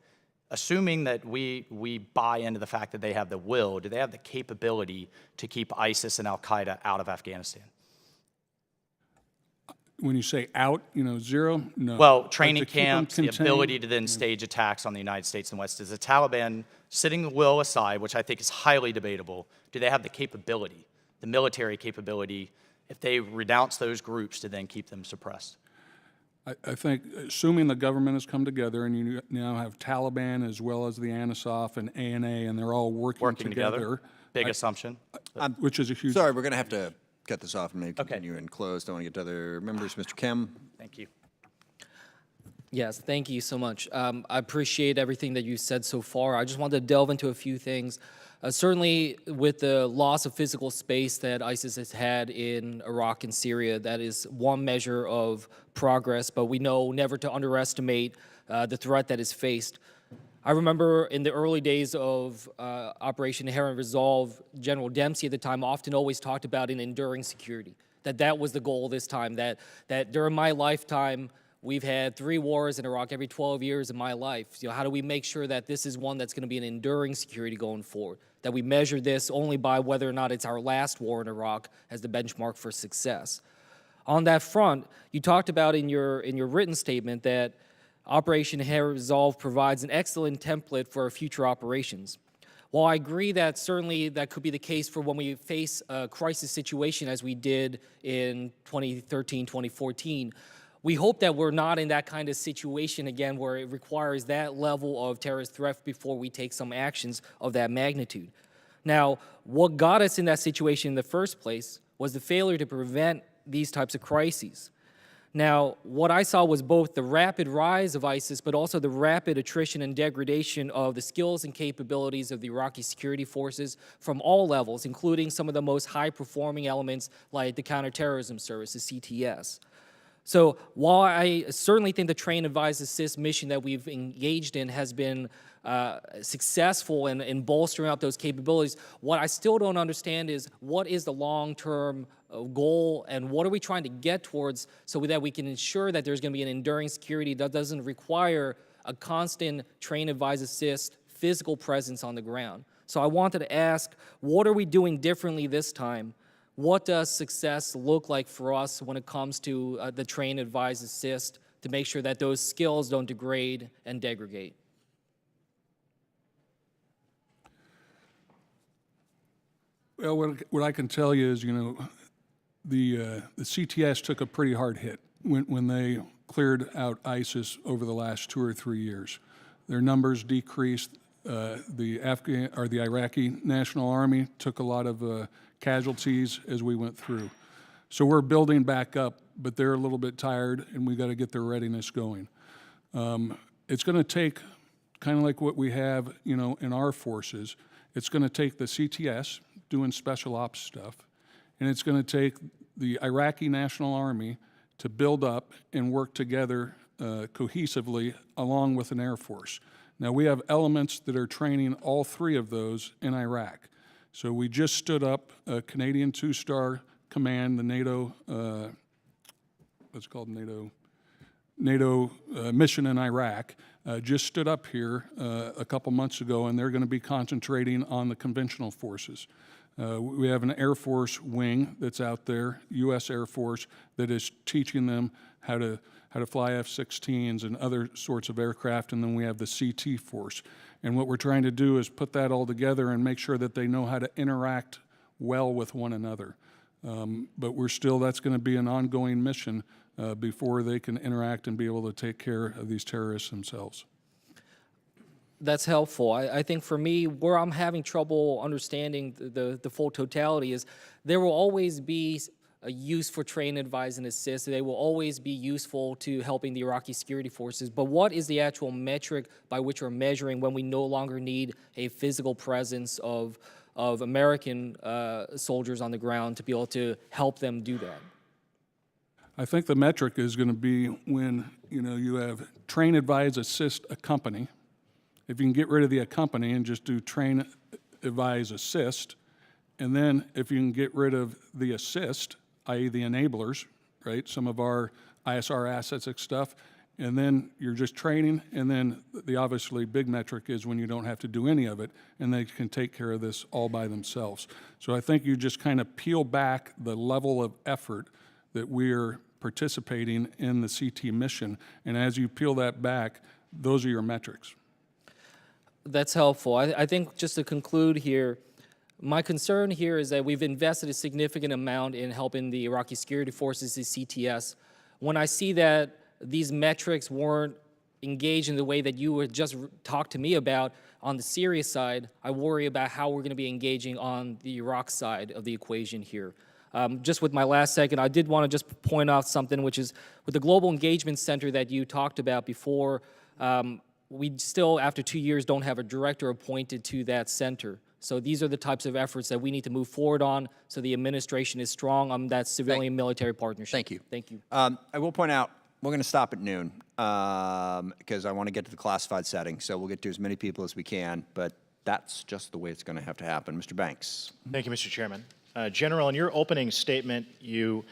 assuming that we buy into the fact that they have the will, do they have the capability to keep ISIS and Al-Qaeda out of Afghanistan? when you say out, zero? No. Well, But training to keep 'em camps, the contained- ability to then stage attacks on the United States and West. Is the Taliban, setting the will aside, which I think is highly debatable, do they have the capability, the military capability, if they renounce those groups, to then keep them suppressed? I think, assuming the government has come together and you now have Taliban as well as the ANISOF and ANA, and they're all working together. Big assumption. Which is a huge. Sorry, we're going to have to cut this off and maybe continue and close. Don't want to get to other members. Mr. Kim? Thank you. Yes, thank you so much. I appreciate everything that you said so far. I just wanted to delve into a few things. Certainly, with the loss of physical space that ISIS has had in Iraq and Syria, that is one measure of progress, but we know never to underestimate the threat that is faced. I remember in the early days of Operation Inherent Resolve, General Dempsey at the time often always talked about an enduring security, that was the goal this time, that during my lifetime, we've had 3 wars in Iraq every 12 years of my life. How do we make sure that this is one that's going to be an enduring security going forward? That we measure this only by whether or not it's our last war in Iraq as the benchmark for success. On that front, you talked about in your written statement that Operation Inherent Resolve provides an excellent template for future operations. While I agree that certainly that could be the case for when we face a crisis situation as we did in 2013, 2014, we hope that we're not in that kind of situation again where it requires that level of terrorist threat before we take some actions of that magnitude. Now, what got us in that situation in the first place was the failure to prevent these types of crises. Now, what I saw was both the rapid rise of ISIS, but also the rapid attrition and degradation of the skills and capabilities of the Iraqi security forces from all levels, including some of the most high-performing elements like the Counterterrorism Service, the CTS. So while I certainly think the train, advise, assist mission that we've engaged in has been successful in bolstering up those capabilities, what I still don't understand is what is the long-term goal and what are we trying to get towards so that we can ensure that there's going to be an enduring security that doesn't require a constant train, advise, assist physical presence on the ground. So I wanted to ask, what are we doing differently this time? What does success look like for us when it comes to the train, advise, assist to make sure that those skills don't degrade and degrade? Well, what I can tell you is, the CTS took a pretty hard hit when they cleared out ISIS over the last 2 or 3 years. Their numbers decreased. The Iraqi National Army took a lot of casualties as we went through. So we're building back up, but they're a little bit tired, and we got to get their readiness going. It's going to take, kind of like what we have, in our forces. It's going to take the CTS doing special ops stuff, and it's going to take the Iraqi National Army to build up and work together cohesively along with an Air Force. Now, we have elements that are training all 3 of those in Iraq. So we just stood up a Canadian 2-star command, the NATO, what's it called, NATO mission in Iraq, just stood up here a couple months ago, and they're going to be concentrating on the conventional forces. We have an Air Force wing that's out there, U.S. Air Force, that is teaching them how to fly F-16s and other sorts of aircraft, and then we have the CT force. And what we're trying to do is put that all together and make sure that they know how to interact well with one another. But that's going to be an ongoing mission before they can interact and be able to take care of these terrorists themselves. That's helpful. I think for me, where I'm having trouble understanding the full totality is there will always be a use for train, advise, and assist. They will always be useful to helping the Iraqi security forces. But what is the actual metric by which we're measuring when we no longer need a physical presence of American soldiers on the ground to be able to help them do that? I think the metric is going to be when you have train, advise, assist, accompany. If you can get rid of the accompany and just do train, advise, assist, and then if you can get rid of the assist, i.e. the enablers, right, some of our ISR assets and stuff, and then you're just training, and then the obviously big metric is when you don't have to do any of it, and they can take care of this all by themselves. So I think you just kind of peel back the level of effort that we're participating in the CT mission. And as you peel that back, those are your metrics. That's helpful. I think just to conclude here, my concern here is that we've invested a significant amount in helping the Iraqi security forces, the CTS. When I see that these metrics weren't engaged in the way that you would just talk to me about on the Syria side, I worry about how we're going to be engaging on the Iraq side of the equation here. Just with my last second, I did want to just point out something, which is with the Global Engagement Center that you talked about before, we still, after 2 years, don't have a director appointed to that center. So these are the types of efforts that we need to move forward on so the administration is strong on that civilian-military partnership. Thank you. Thank you. I will point out, we're going to stop at noon because I want to get to the classified setting. So we'll get to as many people as we can, but that's just the way it's going to have to happen. Mr. Banks. Thank you, Mr. Chairman. General, in your opening statement, you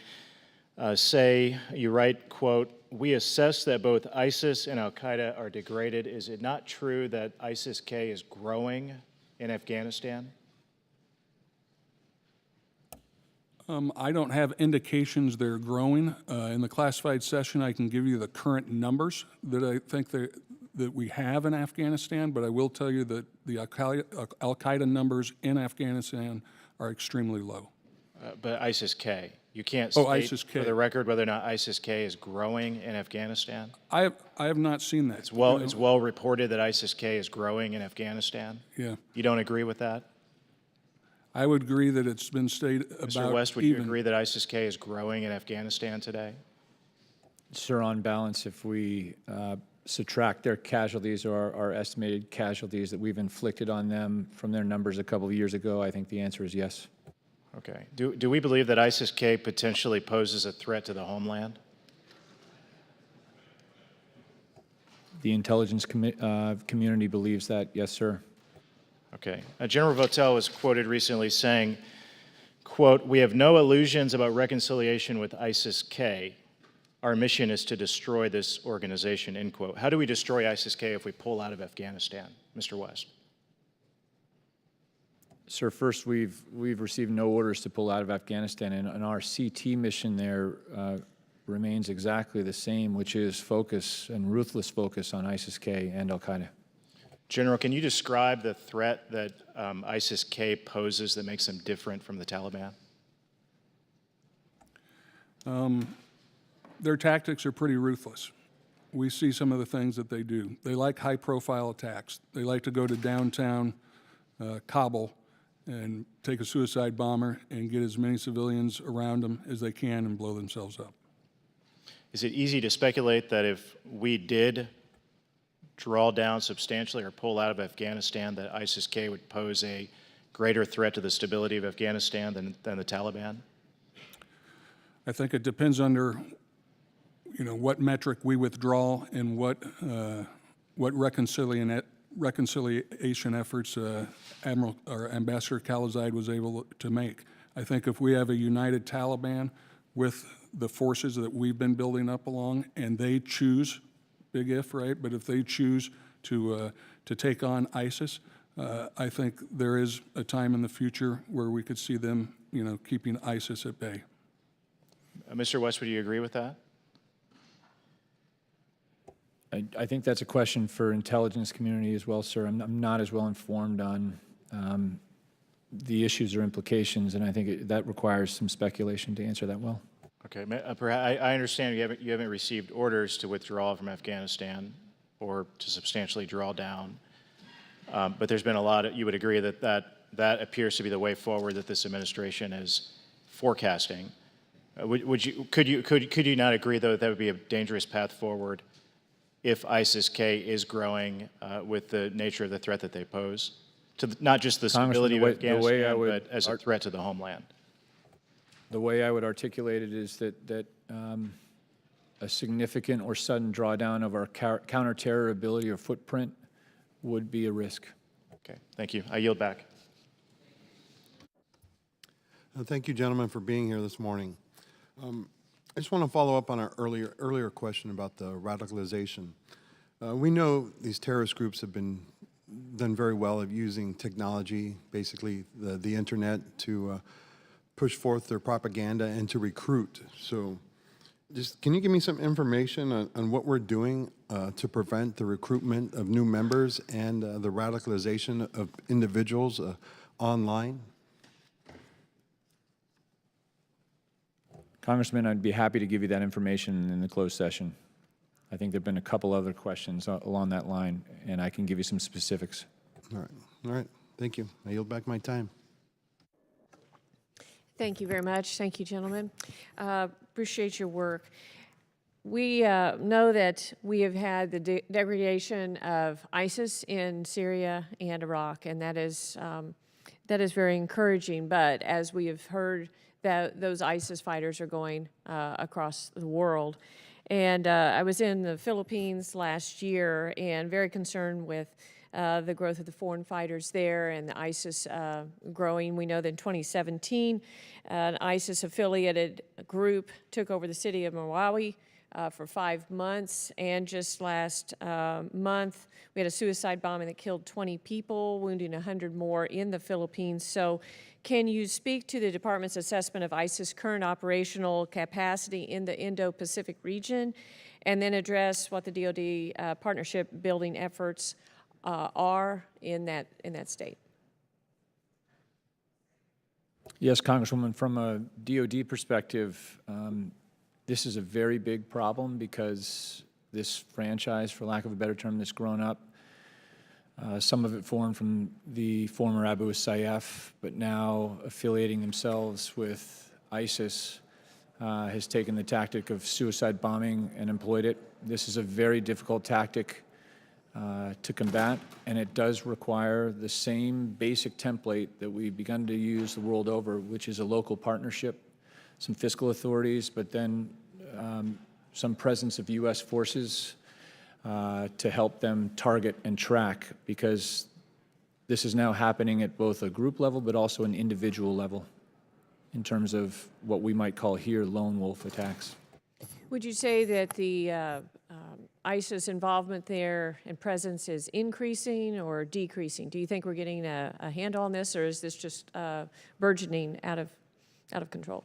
write, quote, "We assess that both ISIS and Al-Qaeda are degraded. Is it not true that ISIS-K is growing in Afghanistan?" I don't have indications they're growing. In the classified session, I can give you the current numbers that I think that we have in Afghanistan, but I will tell you that the Al-Qaeda numbers in Afghanistan are extremely low. But ISIS-K, you can't state ISIS-K. for the record whether or not ISIS-K is growing in Afghanistan? I have not seen that. It's well reported that ISIS-K is growing in Afghanistan? Yeah. You don't agree with that? I would agree that it's been stated about Mr. West, would you agree that ISIS-K is growing in Afghanistan today? Sir, on balance, if we subtract their casualties or our estimated casualties that we've inflicted on them from their numbers a couple of years ago, I think the answer is yes. Okay. Do we believe that ISIS-K potentially poses a threat to the homeland? The intelligence community believes that, yes, sir. Okay. General Votel was quoted recently saying, quote, "We have no illusions about reconciliation with ISIS-K. Our mission is to destroy this organization," end quote. How do we destroy ISIS-K if we pull out of Afghanistan, Mr. West? Sir, first, we've received no orders to pull out of Afghanistan, and our CT mission there remains exactly the same, which is focus and ruthless focus on ISIS-K and Al-Qaeda. General, can you describe the threat that ISIS-K poses that makes them different from the Taliban? Their tactics are pretty ruthless. We see some of the things that they do. They like high-profile attacks. They like to go to downtown Kabul and take a suicide bomber and get as many civilians around them as they can and blow themselves up. Is it easy to speculate that if we did draw down substantially or pull out of Afghanistan, that ISIS-K would pose a greater threat to the stability of Afghanistan than the Taliban? I think it depends under, what metric we withdraw and what reconciliation efforts Admiral or Ambassador Khalilzad was able to make. I think if we have a united Taliban with the forces that we've been building up along, and they choose, big if, right? But if they choose to take on ISIS, I think there is a time in the future where we could see them, keeping ISIS at bay. Mr. West, would you agree with that? I think that's a question for intelligence community as well, sir. I'm not as well informed on the issues or implications, and I think that requires some speculation to answer that well. Okay, I understand you haven't received orders to withdraw from Afghanistan or to substantially draw down, but there's been a lot. You would agree that appears to be the way forward that this administration is forecasting. Could you not agree though that would be a dangerous path forward if ISIS-K is growing with the nature of the threat that they pose to not just the stability of Afghanistan, but as a threat to the homeland? The way I would articulate it is that a significant or sudden drawdown of our counter-terror ability or footprint would be a risk. Okay, thank you. I yield back. Thank you, gentlemen, for being here this morning. I just want to follow up on our earlier question about the radicalization. We know these terrorist groups have done very well at using technology, basically the internet, to push forth their propaganda and to recruit. So Just, can you give me some information on what we're doing to prevent the recruitment of new members and the radicalization of individuals online? Congressman, I'd be happy to give you that information in the closed session. I think there have been a couple other questions along that line, and I can give you some specifics. All right. Thank you. I yield back my time. Thank you very much. Thank you, gentlemen. Appreciate your work. We know that we have had the degradation of ISIS in Syria and Iraq, and that is very encouraging. But as we have heard, that those ISIS fighters are going across the world. And I was in the Philippines last year and very concerned with the growth of the foreign fighters there and the ISIS growing. We know that in 2017, an ISIS-affiliated group took over the city of Marawi for 5 months. And just last month, we had a suicide bombing that killed 20 people, wounding 100 more in the Philippines. So can you speak to the department's assessment of ISIS' current operational capacity in the Indo-Pacific region, and then address what the DoD partnership building efforts are in that state? Yes, Congresswoman, from a DoD perspective, this is a very big problem because this franchise, for lack of a better term, that's grown up, some of it formed from the former Abu Sayyaf, but now affiliating themselves with ISIS, has taken the tactic of suicide bombing and employed it. This is a very difficult tactic to combat, and it does require the same basic template that we've begun to use the world over, which is a local partnership, some fiscal authorities, but then some presence of U.S. forces to help them target and track, because this is now happening at both a group level but also an individual level in terms of what we might call here lone wolf attacks. Would you say that the ISIS involvement there and presence is increasing or decreasing? Do you think we're getting a handle on this, or is this just burgeoning out of control?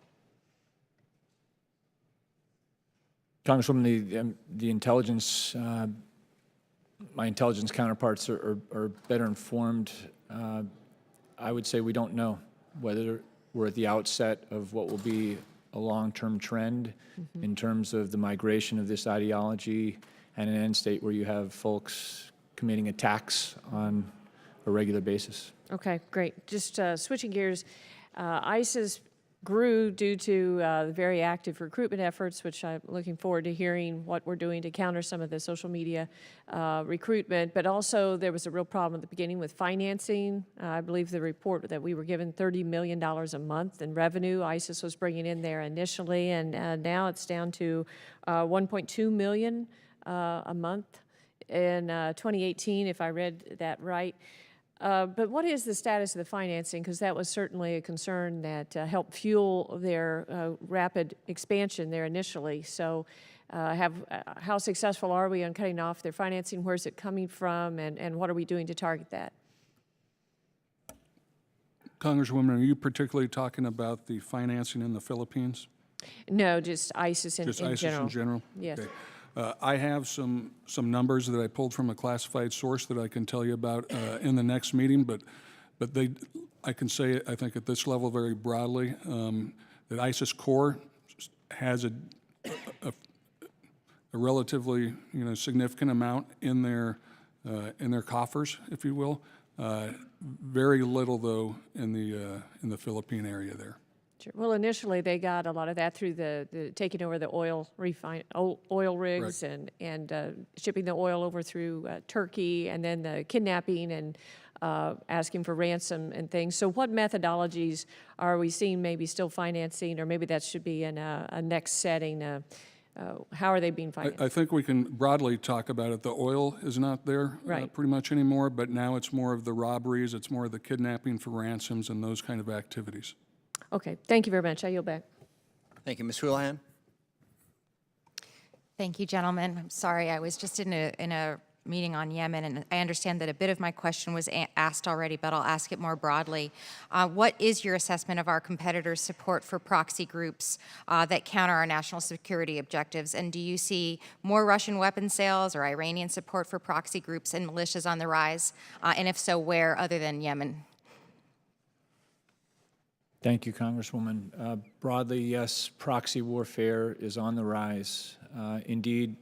Congresswoman, the intelligence, my intelligence counterparts are better informed. I would say we don't know whether we're at the outset of what will be a long-term trend in terms of the migration of this ideology and an end state where you have folks committing attacks on a regular basis. Okay, great. Just switching gears, ISIS grew due to very active recruitment efforts, which I'm looking forward to hearing what we're doing to counter some of the social media recruitment. But also there was a real problem at the beginning with financing. I believe the report that we were given $30 million a month in revenue ISIS was bringing in there initially, and now it's down to $1.2 million a month in 2018, if I read that right. But what is the status of the financing? Because that was certainly a concern that helped fuel their rapid expansion there initially. So how successful are we on cutting off their financing? Where's it coming from? And what are we doing to target that? Congresswoman, are you particularly talking about the financing in the Philippines? No, just ISIS in general. Just ISIS in general? Yes. Okay. I have some numbers that I pulled from a classified source that I can tell you about in the next meeting, but I can say, I think at this level very broadly, that ISIS core has a relatively significant amount in their coffers, if you will. Very little though in the Philippine area there. Sure. Well, initially they got a lot of that through the taking over the oil rigs, right, and shipping the oil over through Turkey, and then the kidnapping and asking for ransom and things. So what methodologies are we seeing maybe still financing, or maybe that should be in a next setting? How are they being financed? I think we can broadly talk about it. The oil is not there right, pretty much anymore, but now it's more of the robberies, it's more of the kidnapping for ransoms and those kind of activities. Okay, thank you very much. I yield back. Thank you. Ms. Houlihan. Thank you, gentlemen. I'm sorry, I was just in a meeting on Yemen, and I understand that a bit of my question was asked already, but I'll ask it more broadly. What is your assessment of our competitors' support for proxy groups that counter our national security objectives? And do you see more Russian weapon sales or Iranian support for proxy groups and militias on the rise? And if so, where other than Yemen? Thank you, Congresswoman. Broadly, yes, proxy warfare is on the rise. Indeed,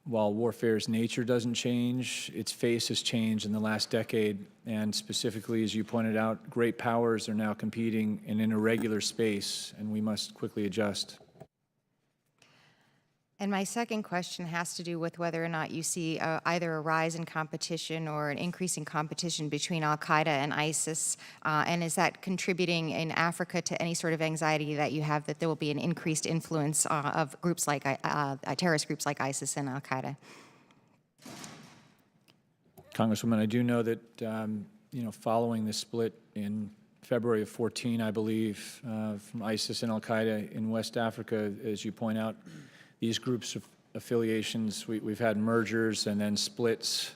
while warfare's nature doesn't change, its face has changed in the last decade, and specifically, as you pointed out, great powers are now competing in an irregular space, and we must quickly adjust. And my second question has to do with whether or not you see either a rise in competition or an increase in competition between Al-Qaeda and ISIS, and is that contributing in Africa to any sort of anxiety that you have that there will be an increased influence of groups like terrorist groups like ISIS and Al-Qaeda? Congresswoman, I do know that following the split in February of 14, I believe, from ISIS and Al-Qaeda in West Africa, as you point out, these groups of affiliations, we've had mergers and then splits.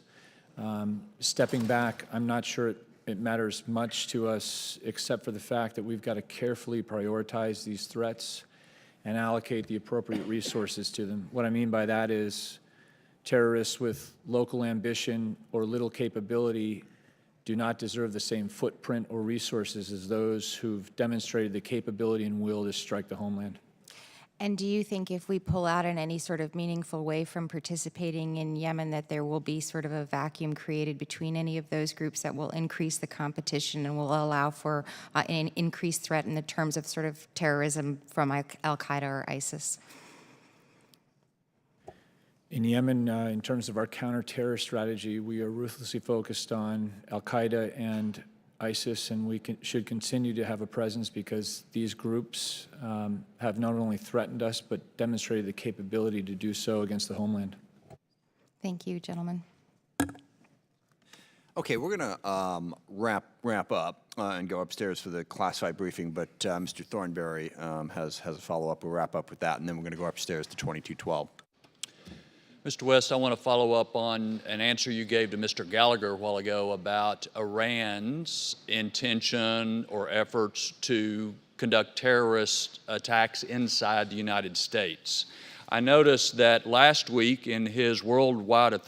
Stepping back, I'm not sure it matters much to us, except for the fact that we've got to carefully prioritize these threats and allocate the appropriate resources to them. What I mean by that is terrorists with local ambition or little capability do not deserve the same footprint or resources as those who've demonstrated the capability and will to strike the homeland. And do you think if we pull out in any sort of meaningful way from participating in Yemen that there will be sort of a vacuum created between any of those groups that will increase the competition and will allow for an increased threat in the terms of sort of terrorism from Al-Qaeda or ISIS? In Yemen, in terms of our counter-terror strategy, we are ruthlessly focused on Al-Qaeda and ISIS, and we should continue to have a presence because these groups have not only threatened us, but demonstrated the capability to do so against the homeland. Thank you, gentlemen. Okay, we're going to wrap up and go upstairs for the classified briefing, but Mr. Thornberry has a follow-up. We'll wrap up with that, and then we're going to go upstairs to 2212. Mr. West, I want to follow up on an answer you gave to Mr. Gallagher a while ago about Iran's intention or efforts to conduct terrorist attacks inside the United States. I noticed that last week in his worldwide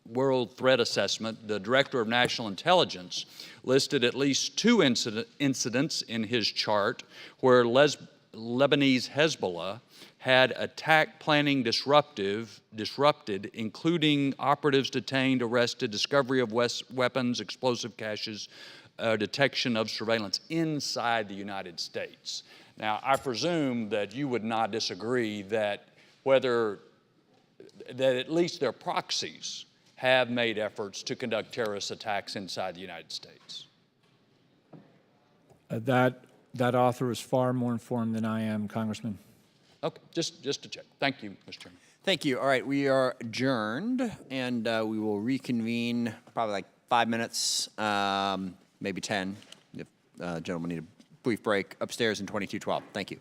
world threat assessment, the Director of National Intelligence listed at least 2 incidents in his chart where Lebanese Hezbollah had attack planning disrupted, including operatives detained, arrested, discovery of weapons, explosive caches, detection of surveillance inside the United States. Now, I presume that you would not disagree that at least their proxies have made efforts to conduct terrorist attacks inside the United States. That author is far more informed than I am, Congressman. Okay, just to check. Thank you, Mr. Chairman. Thank you. All right, we are adjourned, and we will reconvene probably like 5 minutes, maybe 10, if gentlemen need a brief break, upstairs in 2212. Thank you.